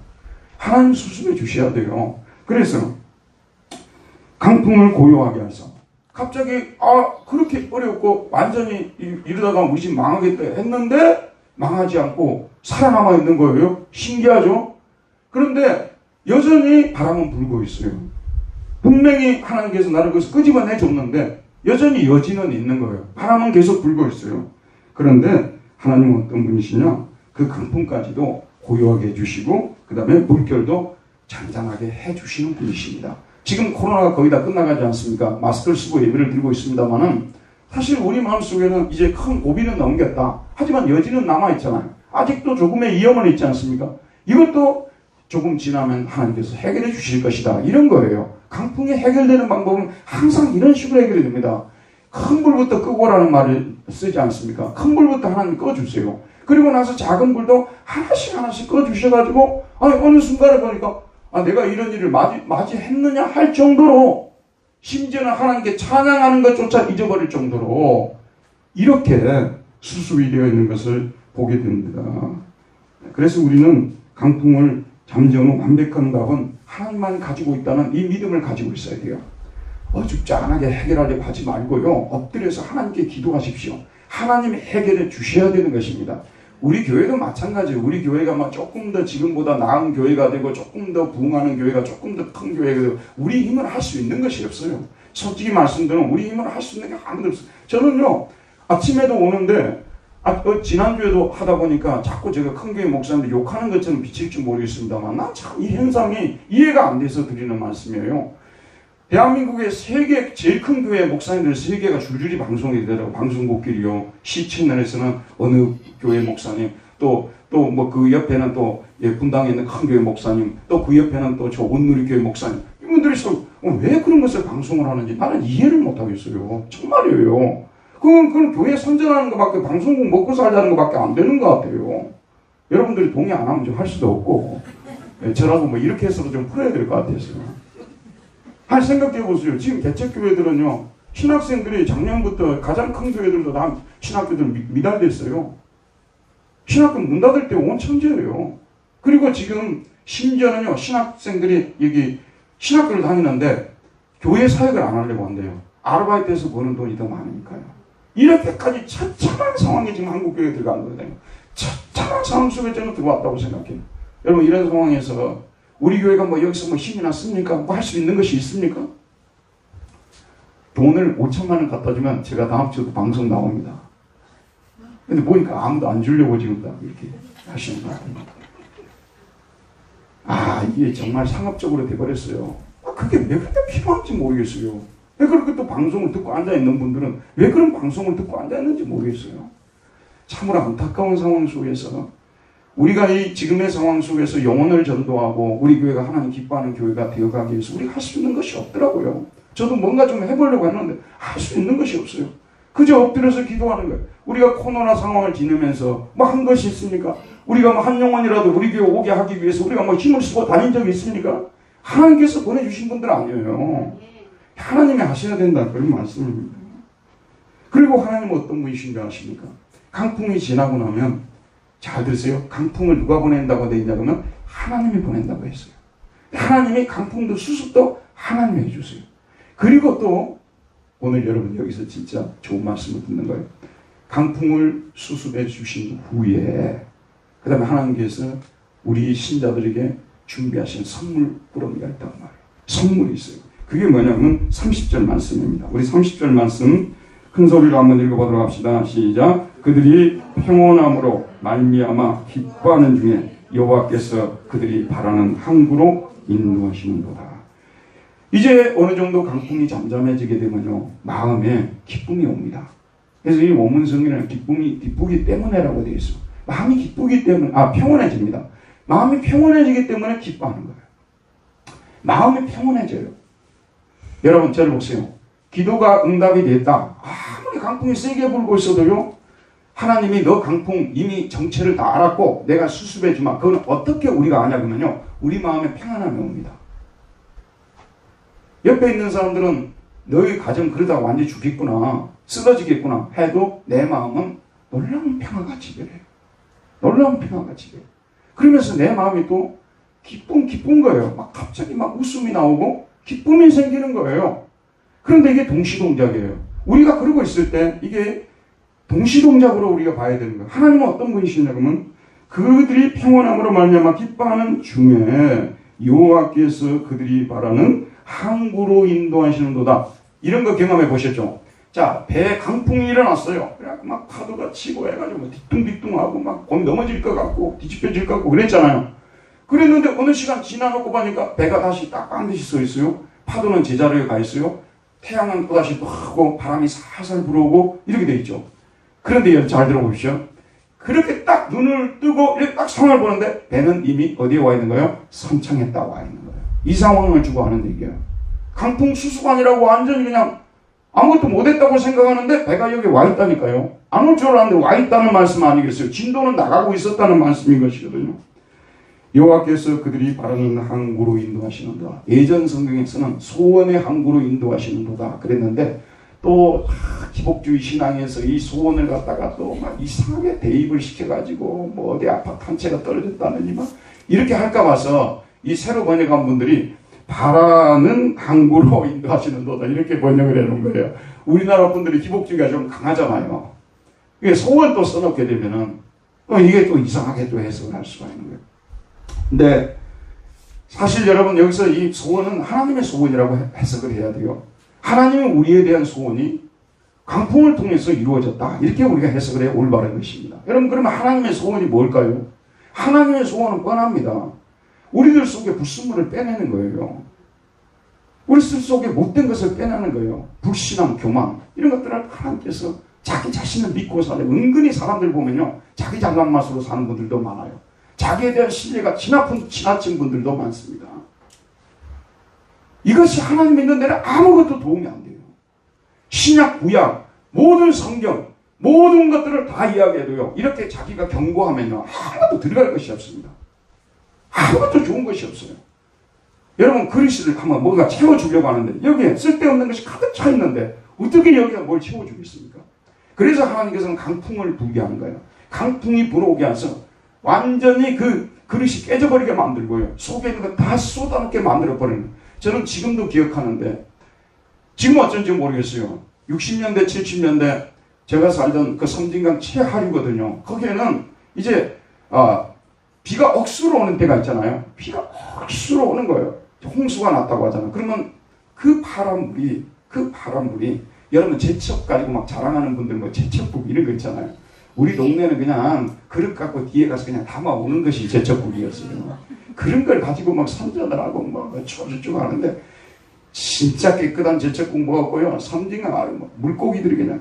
하나님 수습해 주셔야 돼요. 그래서 강풍을 고요하게 하셔. 갑자기 그렇게 어렵고 완전히 이러다가 우리 집 망하겠다 했는데 망하지 않고 살아남아 있는 거예요. 신기하죠? 그런데 여전히 바람은 불고 있어요. 분명히 하나님께서 나를 거기서 끄집어내 줬는데 여전히 여지는 있는 거예요. 바람은 계속 불고 있어요. 그런데 하나님은 어떤 분이시냐? 그 강풍까지도 고요하게 해주시고 그 다음에 물결도 잔잔하게 해주시는 분이십니다. 지금 코로나가 거의 다 끝나가지 않습니까? 마스크를 쓰고 예배를 드리고 있습니다만은 사실 우리 마음속에는 이제 큰 고비는 넘겼다. 하지만 여지는 남아있잖아요. 아직도 조금의 위험은 있지 않습니까? 이것도 조금 지나면 하나님께서 해결해 주실 것이다. 이런 거예요. 강풍이 해결되는 방법은 항상 이런 식으로 해결이 됩니다. 큰 불부터 끄고라는 말을 쓰지 않습니까? 큰 불부터 하나님 꺼주세요. 그리고 나서 작은 불도 하나씩 꺼주셔가지고 어느 순간에 보니까 내가 이런 일을 맞이했느냐 할 정도로 심지어는 하나님께 찬양하는 것조차 잊어버릴 정도로 이렇게 수습이 되어 있는 것을 보게 됩니다. 그래서 우리는 강풍을 잠재우는 완벽한 답은 하나님만 가지고 있다는 이 믿음을 가지고 있어야 돼요. 어줍잖하게 해결하려고 하지 말고요. 엎드려서 하나님께 기도하십시오. 하나님이 해결해 주셔야 되는 것입니다. 우리 교회도 마찬가지예요. 우리 교회가 막 조금 더 지금보다 나은 교회가 되고 조금 더 부흥하는 교회가 조금 더 큰 교회가 되고 우리 힘을 할 수 있는 것이 없어요. 솔직히 말씀드리면 우리 힘을 할 수 있는 게 아무도 없어요. 저는요 아침에도 오는데 지난주에도 하다 보니까 자꾸 제가 큰 교회 목사님들 욕하는 것처럼 비칠지 모르겠습니다만 난 참 이 현상이 이해가 안 돼서 드리는 말씀이에요. 대한민국의 세계 제일 큰 교회 목사님들 3개가 줄줄이 방송이 되더라고요. 방송국끼리요. 시채널에서는 어느 교회 목사님 또 뭐 그 옆에는 또 분당에 있는 큰 교회 목사님 또 그 옆에는 또 저 온누리 교회 목사님 이분들이 왜 그런 것을 방송을 하는지 나는 이해를 못하겠어요. 정말이에요. 그건 교회 선전하는 것밖에 방송국 먹고 살자는 것밖에 안 되는 것 같아요. 여러분들이 동의 안 하면 좀 할 수도 없고, 저라고 뭐 이렇게 해서도 좀 풀어야 될 것 같아서요. 한 생각해 보세요. 지금 개척교회들은요, 신학생들이 작년부터 가장 큰 교회들도 다 신학교들 미달됐어요. 신학교 문 닫을 때 온 천재예요. 그리고 지금 심지어는요, 신학생들이 여기 신학교를 다니는데 교회 사역을 안 하려고 한대요. 아르바이트해서 버는 돈이 더 많으니까요. 이렇게까지 처참한 상황에 지금 한국 교회에 들어간 거거든요. 처참한 상황 속에 저는 들어왔다고 생각해요. 여러분, 이런 상황에서 우리 교회가 뭐 여기서 뭐 힘이 났습니까? 뭐 할 수 있는 것이 있습니까? 돈을 5천만 원 갖다 주면 제가 다음 주도 방송 나옵니다. 근데 보니까 아무도 안 주려고 지금 다 이렇게 하시는 것 같아요. 아, 이게 정말 상업적으로 돼버렸어요. 그게 왜 그렇게 필요한지 모르겠어요. 왜 그렇게 또 방송을 듣고 앉아있는 분들은 왜 그런 방송을 듣고 앉아있는지 모르겠어요. 참으로 안타까운 상황 속에서 우리가 이 지금의 상황 속에서 영혼을 전도하고 우리 교회가 하나님 기뻐하는 교회가 되어가기 위해서 우리가 할 수 있는 것이 없더라고요. 저도 뭔가 좀 해보려고 했는데 할 수 있는 것이 없어요. 그저 엎드려서 기도하는 거예요. 우리가 코로나 상황을 지내면서 뭐 한 것이 있습니까? 우리가 뭐 한 영혼이라도 우리 교회 오게 하기 위해서 우리가 뭐 힘을 쓰고 다닌 적이 있습니까? 하나님께서 보내주신 분들 아니에요. 하나님이 하셔야 된다, 그런 말씀입니다. 그리고 하나님은 어떤 분이신지 아십니까? 강풍이 지나고 나면, 잘 들으세요. 강풍을 누가 보낸다고 되어 있냐 그러면 하나님이 보낸다고 했어요. 하나님이 강풍도 수습도 하나님이 해주세요. 그리고 또 오늘 여러분 여기서 진짜 좋은 말씀을 듣는 거예요. 강풍을 수습해 주신 후에 그 다음에 하나님께서 우리 신자들에게 준비하신 선물 꾸러미가 있단 말이에요. 선물이 있어요. 그게 뭐냐면 30절 말씀입니다. 우리 30절 말씀 큰 소리로 한번 읽어보도록 합시다. 시작. 그들이 평온함으로 말미암아 기뻐하는 중에 여호와께서 그들이 바라는 항구로 인도하시는도다. 이제 어느 정도 강풍이 잠잠해지게 되면요, 마음에 기쁨이 옵니다. 그래서 이 원문성에는 기쁘기 때문에라고 되어 있어요. 마음이 기쁘기 때문에, 평온해집니다. 마음이 평온해지기 때문에 기뻐하는 거예요. 마음이 평온해져요. 여러분, 저를 보세요. 기도가 응답이 됐다. 아무리 강풍이 세게 불고 있어도요, 하나님이 너 강풍 이미 정체를 다 알았고 내가 수습해 주마. 그건 어떻게 우리가 아냐 그러면요, 우리 마음에 평안함이 옵니다. 옆에 있는 사람들은 너희 가정 그러다가 완전히 죽겠구나, 쓰러지겠구나 해도 내 마음은 놀라운 평화가 지배해요. 놀라운 평화가 지배해요. 그러면서 내 마음이 또 기쁜 거예요. 막 갑자기 막 웃음이 나오고 기쁨이 생기는 거예요. 그런데 이게 동시동작이에요. 우리가 그러고 있을 때 이게 동시동작으로 우리가 봐야 되는 거예요. 하나님은 어떤 분이시냐면 그들이 평온함으로 말미암아 기뻐하는 중에 여호와께서 그들이 바라는 항구로 인도하시는도다. 이런 거 경험해 보셨죠? 자, 배에 강풍이 일어났어요. 그래갖고 막 파도가 치고 해가지고 뒤뚱뒤뚱하고 막 곧 넘어질 것 같고 뒤집혀질 것 같고 그랬잖아요. 그랬는데 어느 시간 지나놓고 보니까 배가 다시 딱 반드시 서 있어요. 파도는 제자리에 가 있어요. 태양은 또다시 뜨고 바람이 살살 불어오고 이렇게 돼 있죠. 그런데 잘 들어보십시오. 그렇게 딱 눈을 뜨고 이렇게 딱 상황을 보는데 배는 이미 어디에 와 있는 거예요? 선창에 딱 와 있는 거예요. 이 상황을 주고 하는 얘기예요. 강풍 수수관이라고 완전히 그냥 아무것도 못했다고 생각하는데 배가 여기 와 있다니까요. 안 올 줄 알았는데 와 있다는 말씀 아니겠어요? 진도는 나가고 있었다는 말씀인 것이거든요. 여호와께서 그들이 바라는 항구로 인도하시는도다. 예전 성경에서는 소원의 항구로 인도하시는도다 그랬는데 또 기복주의 신앙에서 이 소원을 갖다가 또 막 이상하게 대입을 시켜가지고 뭐 어디 아파트 한 채가 떨어졌다느니 막 이렇게 할까 봐서 이 새로 번역한 분들이 바라는 항구로 인도하시는도다 이렇게 번역을 해놓은 거예요. 우리나라 분들이 기복주의가 좀 강하잖아요. 이게 소원 또 써놓게 되면은 이게 또 이상하게 또 해석을 할 수가 있는 거예요. 근데 사실 여러분 여기서 이 소원은 하나님의 소원이라고 해석을 해야 돼요. 하나님은 우리에 대한 소원이 강풍을 통해서 이루어졌다. 이렇게 우리가 해석을 해야 올바른 것입니다. 여러분 그러면 하나님의 소원이 뭘까요? 하나님의 소원은 뻔합니다. 우리들 속에 불순물을 빼내는 거예요. 우리들 속에 못된 것을 빼내는 거예요. 불신앙, 교만 이런 것들을 하나님께서 자기 자신을 믿고 살아요. 은근히 사람들 보면요, 자기 잘난 맛으로 사는 분들도 많아요. 자기에 대한 신뢰가 지나친 분들도 많습니다. 이것이 하나님 믿는 데는 아무것도 도움이 안 돼요. 신약, 구약, 모든 성경, 모든 것들을 다 이야기해도요, 이렇게 자기가 경고하면요, 하나도 들어갈 것이 없습니다. 아무것도 좋은 것이 없어요. 여러분, 그릇을 한번 뭔가 채워주려고 하는데, 여기에 쓸데없는 것이 가득 차 있는데, 어떻게 여기다 뭘 채워주겠습니까? 그래서 하나님께서는 강풍을 불게 하는 거예요. 강풍이 불어오게 해서 완전히 그 그릇이 깨져버리게 만들고요. 속에 있는 거 다 쏟아놓게 만들어버리는 거예요. 저는 지금도 기억하는데, 지금 어쩐지 모르겠어요. 60년대, 70년대 제가 살던 그 섬진강 최하류거든요. 거기에는 이제 비가 억수로 오는 때가 있잖아요. 비가 억수로 오는 거예요. 홍수가 났다고 하잖아요. 그러면 그 바람물이 여러분 제첩 가지고 막 자랑하는 분들 뭐 제첩국 이런 거 있잖아요. 우리 동네는 그냥 그릇 갖고 뒤에 가서 그냥 담아오는 것이 제첩국이었어요. 그런 걸 가지고 막 선전을 하고 막 저주쭉 하는데, 진짜 깨끗한 제첩국 먹었고요. 섬진강 아래 물고기들이 그냥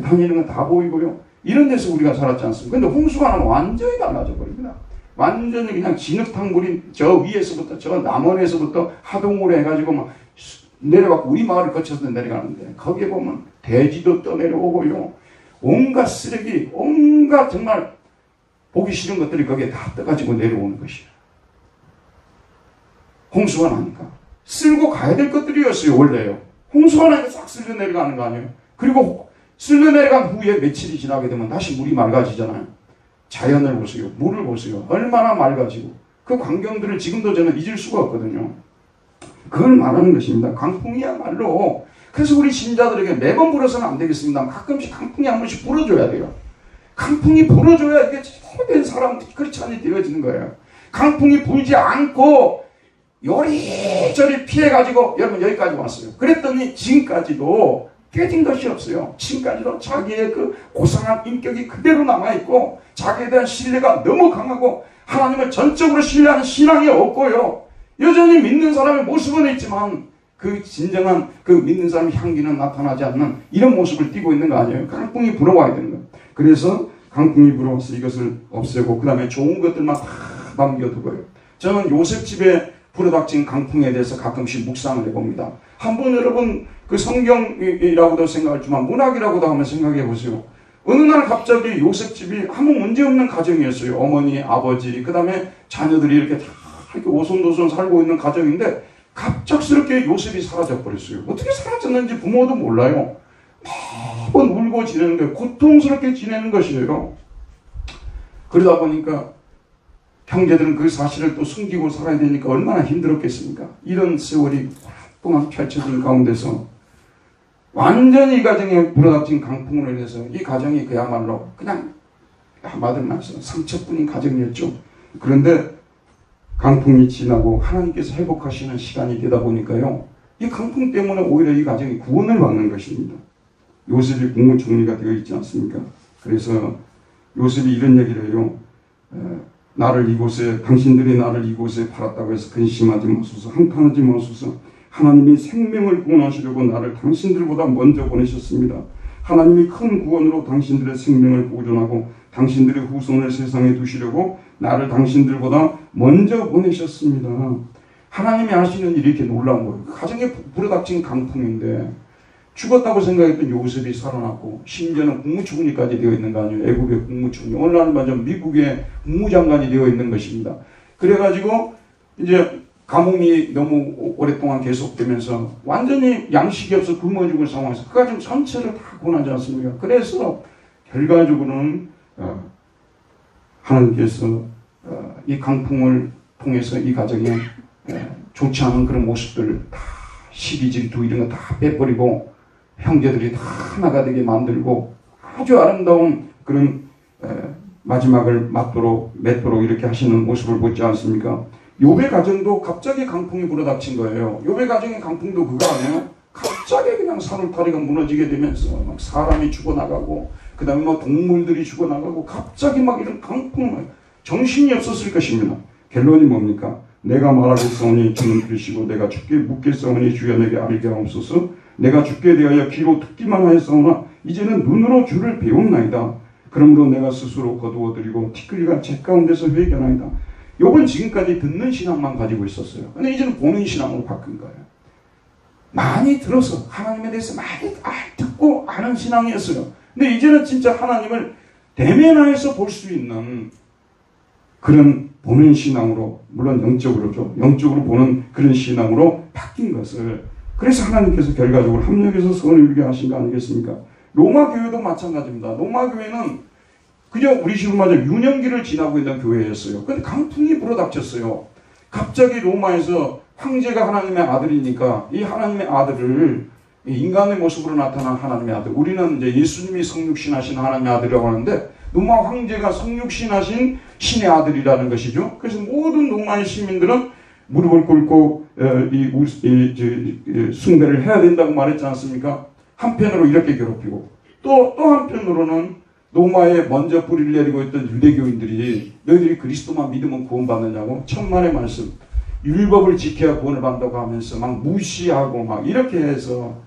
다니는 거 다 보이고요. 이런 데서 우리가 살았지 않습니까? 근데 홍수가 나면 완전히 달라져 버립니다. 완전히 그냥 진흙탕물이 저 위에서부터 저 남원에서부터 하동으로 해가지고 막 내려가고 우리 마을을 거쳐서 내려가는데, 거기에 보면 돼지도 떠내려오고요. 온갖 쓰레기, 온갖 정말 보기 싫은 것들이 거기에 다 떠가지고 내려오는 것이에요. 홍수가 나니까. 쓸고 가야 될 것들이었어요, 원래요. 홍수가 나니까 싹 쓸려 내려가는 거 아니에요? 그리고 쓸려 내려간 후에 며칠이 지나게 되면 다시 물이 맑아지잖아요. 자연을 보세요. 물을 보세요. 얼마나 맑아지고. 그 광경들을 지금도 저는 잊을 수가 없거든요. 그걸 말하는 것입니다. 강풍이야말로. 그래서 우리 신자들에게 매번 불어서는 안 되겠습니다. 가끔씩 강풍이 한 번씩 불어줘야 돼요. 강풍이 불어줘야 이게 제대로 사람 크리스찬이 되어지는 거예요. 강풍이 불지 않고 요리저리 피해가지고 여러분 여기까지 왔어요. 그랬더니 지금까지도 깨진 것이 없어요. 지금까지도 자기의 그 고상한 인격이 그대로 남아있고, 자기에 대한 신뢰가 너무 강하고, 하나님을 전적으로 신뢰하는 신앙이 없고요. 여전히 믿는 사람의 모습은 있지만 그 진정한 그 믿는 사람의 향기는 나타나지 않는 이런 모습을 띠고 있는 거 아니에요. 강풍이 불어와야 되는 거예요. 그래서 강풍이 불어와서 이것을 없애고 그 다음에 좋은 것들만 다 남겨두고요. 저는 요셉 집에 불어닥친 강풍에 대해서 가끔씩 묵상을 해봅니다. 한번 여러분 그 성경이라고도 생각하지만 문학이라고도 한번 생각해 보세요. 어느 날 갑자기 요셉 집이 아무 문제 없는 가정이었어요. 어머니, 아버지, 그 다음에 자녀들이 이렇게 다 이렇게 오손도손 살고 있는 가정인데, 갑작스럽게 요셉이 사라져 버렸어요. 어떻게 사라졌는지 부모도 몰라요. 매번 울고 지내는 거예요. 고통스럽게 지내는 것이에요. 그러다 보니까 형제들은 그 사실을 또 숨기고 살아야 되니까 얼마나 힘들었겠습니까? 이런 세월이 오랫동안 펼쳐진 가운데서 완전히 이 가정에 불어닥친 강풍으로 인해서 이 가정이 그야말로 그냥 한마디로 말해서 상처뿐인 가정이었죠. 그런데 강풍이 지나고 하나님께서 회복하시는 시간이 되다 보니까요, 이 강풍 때문에 오히려 이 가정이 구원을 받는 것입니다. 요셉이 국무총리가 되어 있지 않습니까? 그래서 요셉이 이런 얘기를 해요. 당신들이 나를 이곳에 팔았다고 해서 근심하지 마소서, 한탄하지 마소서. 하나님이 생명을 구원하시려고 나를 당신들보다 먼저 보내셨습니다. 하나님이 큰 구원으로 당신들의 생명을 보존하고 당신들의 후손을 세상에 두시려고 나를 당신들보다 먼저 보내셨습니다. 하나님이 하시는 일이 이렇게 놀라운 거예요. 가정에 불어닥친 강풍인데 죽었다고 생각했던 요셉이 살아났고, 심지어는 국무총리까지 되어 있는 거 아니에요. 애국의 국무총리. 오늘날은 완전 미국의 국무장관이 되어 있는 것입니다. 그래가지고 이제 가뭄이 너무 오랫동안 계속되면서 완전히 양식이 없어 굶어 죽을 상황에서 그 가정 전체를 다 고난하지 않습니까? 그래서 결과적으로는 하나님께서 이 강풍을 통해서 이 가정에 좋지 않은 그런 모습들 다 시기 질투 이런 거 다 빼버리고 형제들이 다 하나가 되게 만들고 아주 아름다운 그런 마지막을 맺도록 이렇게 하시는 모습을 보지 않습니까? 욥의 가정도 갑자기 강풍이 불어닥친 거예요. 욥의 가정의 강풍도 그거 아니에요? 갑자기 그냥 산울타리가 무너지게 되면서 막 사람이 죽어나가고 그 다음에 막 동물들이 죽어나가고 갑자기 막 이런 강풍, 정신이 없었을 것입니다. 결론이 뭡니까? 내가 말하겠사오니 주는 들으시고 내가 주께 묻겠사오니 주여 내게 알게 하옵소서. 내가 주께 대하여 귀로 듣기만 하였사오나 이제는 눈으로 주를 배웠나이다. 그러므로 내가 스스로 거두어드리고 티끌이가 제 가운데서 회개하나이다. 욥은 지금까지 듣는 신앙만 가지고 있었어요. 근데 이제는 보는 신앙으로 바뀐 거예요. 많이 들어서 하나님에 대해서 많이 듣고 아는 신앙이었어요. 근데 이제는 진짜 하나님을 대면하여서 볼 수 있는 그런 보는 신앙으로, 물론 영적으로죠. 영적으로 보는 그런 신앙으로 바뀐 것을, 그래서 하나님께서 결과적으로 합력해서 선을 이루게 하신 거 아니겠습니까? 로마 교회도 마찬가지입니다. 로마 교회는 그저 우리 식으로 말하면 유년기를 지나고 있는 교회였어요. 근데 강풍이 불어닥쳤어요. 갑자기 로마에서 황제가 하나님의 아들이니까 이 하나님의 아들을 인간의 모습으로 나타난 하나님의 아들, 우리는 이제 예수님이 성육신하신 하나님의 아들이라고 하는데 로마 황제가 성육신하신 신의 아들이라는 것이죠. 그래서 모든 로마의 시민들은 무릎을 꿇고 숭배를 해야 된다고 말했지 않습니까? 한편으로 이렇게 괴롭히고 또 한편으로는 로마에 먼저 뿌리를 내리고 있던 유대교인들이 너희들이 그리스도만 믿으면 구원받느냐고 천만의 말씀, 율법을 지켜야 구원을 받는다고 하면서 막 무시하고 막 이렇게 해서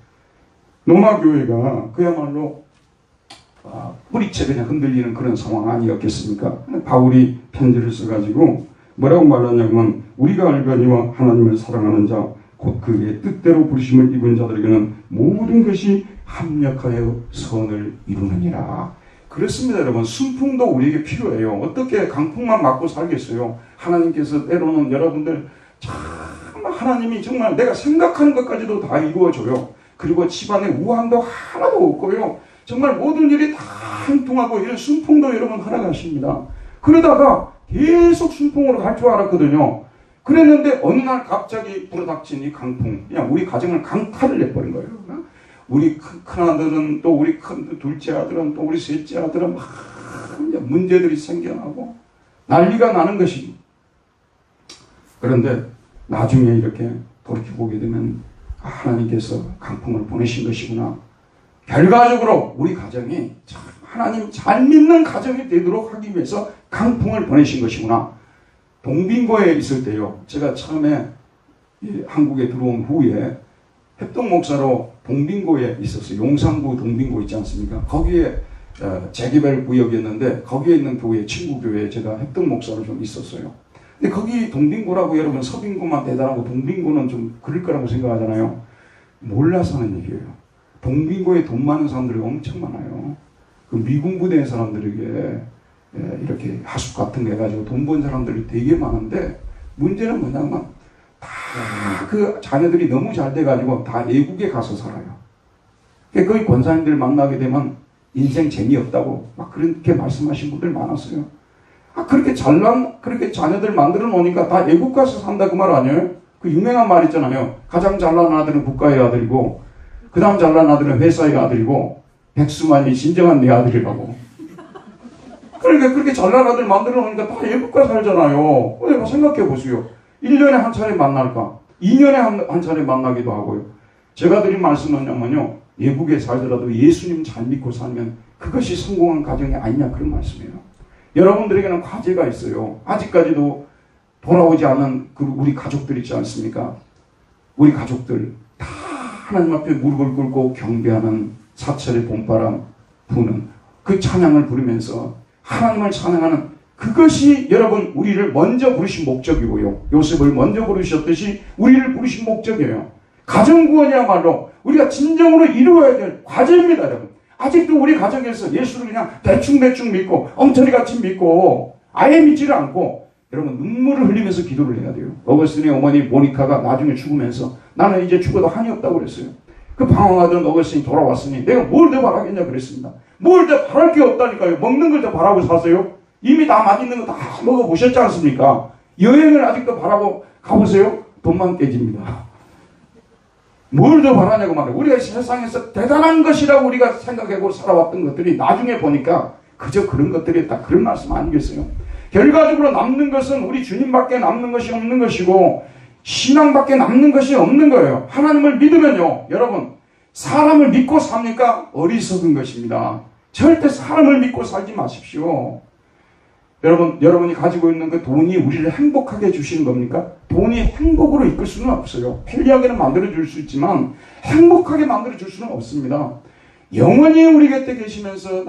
로마 교회가 그야말로 뿌리채 그냥 흔들리는 그런 상황 아니었겠습니까? 바울이 편지를 써가지고 뭐라고 말하냐면 우리가 알거니와 하나님을 사랑하는 자 곧 그의 뜻대로 부르심을 입은 자들에게는 모든 것이 합력하여 선을 이루느니라. 그렇습니다, 여러분. 순풍도 우리에게 필요해요. 어떻게 강풍만 맞고 살겠어요? 하나님께서 때로는 여러분들 참 하나님이 정말 내가 생각하는 것까지도 다 이루어줘요. 그리고 집안에 우환도 하나도 없고요. 정말 모든 일이 다 행통하고 이런 순풍도 여러분 허락하십니다. 그러다가 계속 순풍으로 갈 줄 알았거든요. 그랬는데 어느 날 갑자기 불어닥친 이 강풍, 그냥 우리 가정을 강타를 내버린 거예요. 우리 큰아들은 또 우리 큰 둘째 아들은 또 우리 셋째 아들은 막 문제들이 생겨나고 난리가 나는 것이죠. 그런데 나중에 이렇게 돌이켜보게 되면 하나님께서 강풍을 보내신 것이구나. 결과적으로 우리 가정이 참 하나님 잘 믿는 가정이 되도록 하기 위해서 강풍을 보내신 것이구나. 동빙고에 있을 때요. 제가 처음에 한국에 들어온 후에 협동 목사로 동빙고에 있었어요. 용산구 동빙고 있지 않습니까? 거기에 재개발 구역이었는데 거기에 있는 교회, 친구 교회에 제가 협동 목사로 좀 있었어요. 근데 거기 동빙고라고 여러분 서빙고만 대단하고 동빙고는 좀 그럴 거라고 생각하잖아요. 몰라서 하는 얘기예요. 동빙고에 돈 많은 사람들이 엄청 많아요. 그 미군 부대의 사람들에게 이렇게 하숙 같은 거 해가지고 돈 번 사람들이 되게 많은데 문제는 뭐냐면 다 그 자녀들이 너무 잘 돼가지고 다 외국에 가서 살아요. 거기 권사님들 만나게 되면 인생 재미없다고 막 그렇게 말씀하신 분들 많았어요. 그렇게 자녀들 만들어 놓으니까 다 외국 가서 산다 그 말 아니에요? 그 유명한 말 있잖아요. 가장 잘난 아들은 국가의 아들이고 그 다음 잘난 아들은 회사의 아들이고 백수만이 진정한 내 아들이라고. 그러니까 그렇게 잘난 아들 만들어 놓으니까 다 외국가 살잖아요. 내가 생각해 보세요. 1년에 한 차례 만날까? 2년에 한 차례 만나기도 하고요. 제가 드린 말씀은 뭐냐면요. 외국에 살더라도 예수님 잘 믿고 살면 그것이 성공한 가정이 아니냐 그런 말씀이에요. 여러분들에게는 과제가 있어요. 아직까지도 돌아오지 않은 우리 가족들 있지 않습니까? 우리 가족들 다 하나님 앞에 무릎을 꿇고 경배하는 사철의 봄바람 부는 그 찬양을 부르면서 하나님을 찬양하는 그것이 여러분 우리를 먼저 부르신 목적이고요. 요셉을 먼저 부르셨듯이 우리를 부르신 목적이에요. 가정구원이야말로 우리가 진정으로 이루어야 될 과제입니다, 여러분. 아직도 우리 가정에서 예수를 그냥 대충 믿고 엉터리같이 믿고 아예 믿지를 않고 여러분 눈물을 흘리면서 기도를 해야 돼요. 어거스틴의 어머니 모니카가 나중에 죽으면서 나는 이제 죽어도 한이 없다고 그랬어요. 그 방황하던 어거스틴이 돌아왔으니 내가 뭘 더 바라겠냐 그랬습니다. 뭘 더 바랄 게 없다니까요. 먹는 걸 더 바라고 사세요? 이미 다 맛있는 거 다 먹어보셨지 않습니까? 여행을 아직도 바라고 가보세요? 돈만 깨집니다. 뭘 더 바라냐고 말해요. 우리가 세상에서 대단한 것이라고 우리가 생각하고 살아왔던 것들이 나중에 보니까 그저 그런 것들이었다. 그런 말씀 아니겠어요? 결과적으로 남는 것은 우리 주님밖에 남는 것이 없는 것이고 신앙밖에 남는 것이 없는 거예요. 하나님을 믿으면요. 여러분 사람을 믿고 삽니까? 어리석은 것입니다. 절대 사람을 믿고 살지 마십시오. 여러분이 가지고 있는 그 돈이 우리를 행복하게 해주시는 겁니까? 돈이 행복으로 이끌 수는 없어요. 편리하게는 만들어줄 수 있지만 행복하게 만들어줄 수는 없습니다. 영원히 우리 곁에 계시면서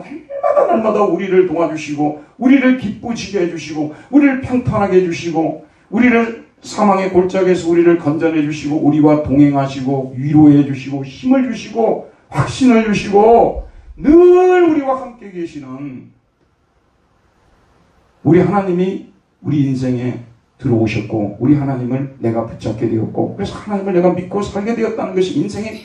날마다 우리를 도와주시고 우리를 기쁘시게 해주시고 우리를 평탄하게 해주시고 우리를 사망의 골짜기에서 우리를 건져내 주시고 우리와 동행하시고 위로해 주시고 힘을 주시고 확신을 주시고 늘 우리와 함께 계시는 우리 하나님이 우리 인생에 들어오셨고 우리 하나님을 내가 붙잡게 되었고 그래서 하나님을 내가 믿고 살게 되었다는 것이 인생의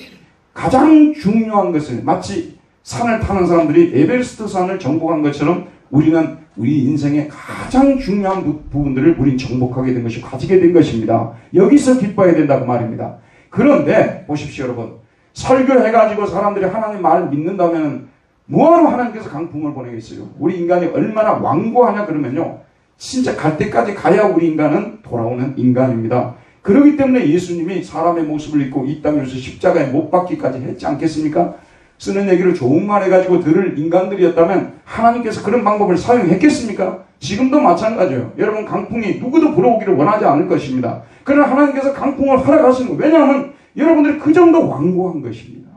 가장 중요한 것을 마치 산을 타는 사람들이 에베레스트 산을 정복한 것처럼 우리는 우리 인생의 가장 중요한 부분들을 우린 정복하게 된 것이 가지게 된 것입니다. 여기서 기뻐해야 된다고 말입니다. 그런데 보십시오 여러분, 설교해가지고 사람들이 하나님 말을 믿는다면 뭐하러 하나님께서 강풍을 보내겠어요? 우리 인간이 얼마나 완고하냐 그러면요, 진짜 갈 때까지 가야 우리 인간은 돌아오는 인간입니다. 그렇기 때문에 예수님이 사람의 모습을 입고 이 땅에서 십자가에 못 박기까지 했지 않겠습니까? 쓰는 얘기를 좋은 말 해가지고 들을 인간들이었다면 하나님께서 그런 방법을 사용했겠습니까? 지금도 마찬가지예요. 여러분, 강풍이 누구도 불어오기를 원하지 않을 것입니다. 그러나 하나님께서 강풍을 허락하시는 거예요. 왜냐하면 여러분들이 그 정도 완고한 것입니다.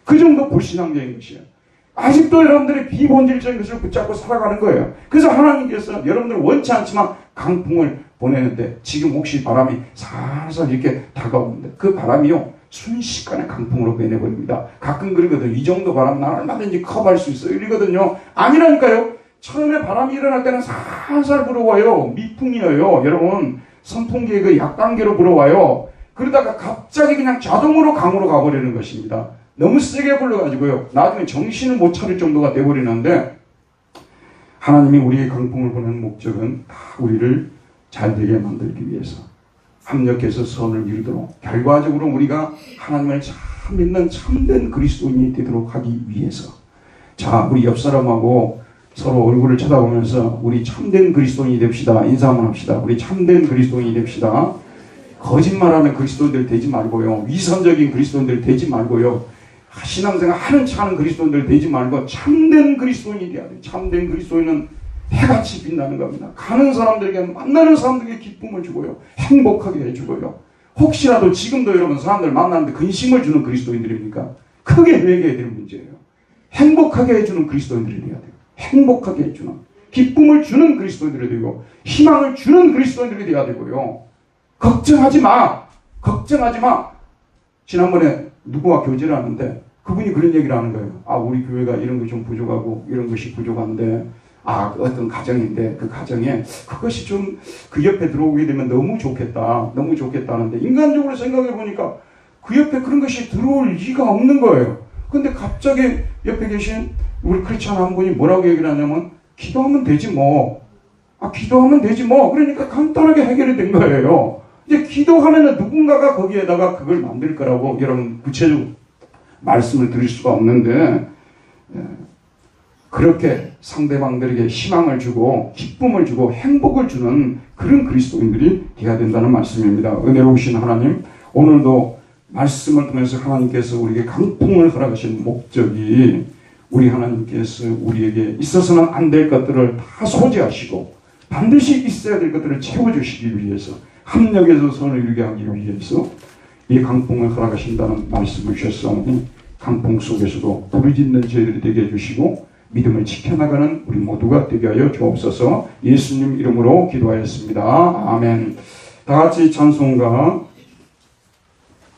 그 정도 불신앙적인 것이에요. 아직도 여러분들이 비본질적인 것을 붙잡고 살아가는 거예요. 그래서 하나님께서 여러분들 원치 않지만 강풍을 보내는데 지금 혹시 바람이 살살 이렇게 다가오는데 그 바람이요, 순식간에 강풍으로 변해버립니다. 가끔 그러거든요. 이 정도 바람 난 얼마든지 커버할 수 있어요. 이러거든요. 아니라니까요. 처음에 바람이 일어날 때는 살살 불어와요. 미풍이에요. 여러분, 선풍기의 그 약단계로 불어와요. 그러다가 갑자기 그냥 자동으로 강으로 가버리는 것입니다. 너무 세게 불러가지고요, 나중에 정신을 못 차릴 정도가 돼버리는데, 하나님이 우리의 강풍을 보내는 목적은 다 우리를 잘 되게 만들기 위해서, 합력해서 선을 이루도록, 결과적으로 우리가 하나님을 참 믿는 참된 그리스도인이 되도록 하기 위해서. 자, 우리 옆 사람하고 서로 얼굴을 쳐다보면서 우리 참된 그리스도인이 됩시다. 인사 한번 합시다. 우리 참된 그리스도인이 됩시다. 거짓말하는 그리스도인들 되지 말고요, 위선적인 그리스도인들 되지 말고요, 신앙생활 하는 척 하는 그리스도인들 되지 말고 참된 그리스도인이 돼야 돼요. 참된 그리스도인은 해같이 빛나는 겁니다. 가는 사람들에게, 만나는 사람들에게 기쁨을 주고요, 행복하게 해주고요. 혹시라도 지금도 여러분 사람들 만나는데 근심을 주는 그리스도인들입니까? 크게 회개해야 될 문제예요. 행복하게 해주는 그리스도인들이 돼야 돼요. 행복하게 해주는, 기쁨을 주는 그리스도인들이 되고 희망을 주는 그리스도인들이 돼야 되고요. 걱정하지 마. 걱정하지 마. 지난번에 누구와 교제를 하는데 그분이 그런 얘기를 하는 거예요. 아, 우리 교회가 이런 게 좀 부족하고 이런 것이 부족한데, 아, 어떤 가정인데 그 가정에 그것이 좀 그 옆에 들어오게 되면 너무 좋겠다. 너무 좋겠다는데 인간적으로 생각해 보니까 그 옆에 그런 것이 들어올 리가 없는 거예요. 근데 갑자기 옆에 계신 우리 크리스찬 한 분이 뭐라고 얘기를 하냐면, 기도하면 되지 뭐. 아, 기도하면 되지 뭐. 그러니까 간단하게 해결이 된 거예요. 이제 기도하면은 누군가가 거기에다가 그걸 만들 거라고 여러분 구체적으로 말씀을 드릴 수가 없는데, 그렇게 상대방들에게 희망을 주고 기쁨을 주고 행복을 주는 그런 그리스도인들이 되어야 된다는 말씀입니다. 은혜로우신 하나님, 오늘도 말씀을 통해서 하나님께서 우리에게 강풍을 허락하신 목적이 우리 하나님께서 우리에게 있어서는 안 될 것들을 다 소지하시고 반드시 있어야 될 것들을 채워주시기 위해서, 합력해서 선을 이루게 하기 위해서 이 강풍을 허락하신다는 말씀을 주셨사오니 강풍 속에서도 부르짖는 저희들이 되게 해주시고 믿음을 지켜나가는 우리 모두가 되게 하여 주옵소서. 예수님 이름으로 기도하였습니다. 아멘. 다 같이 찬송가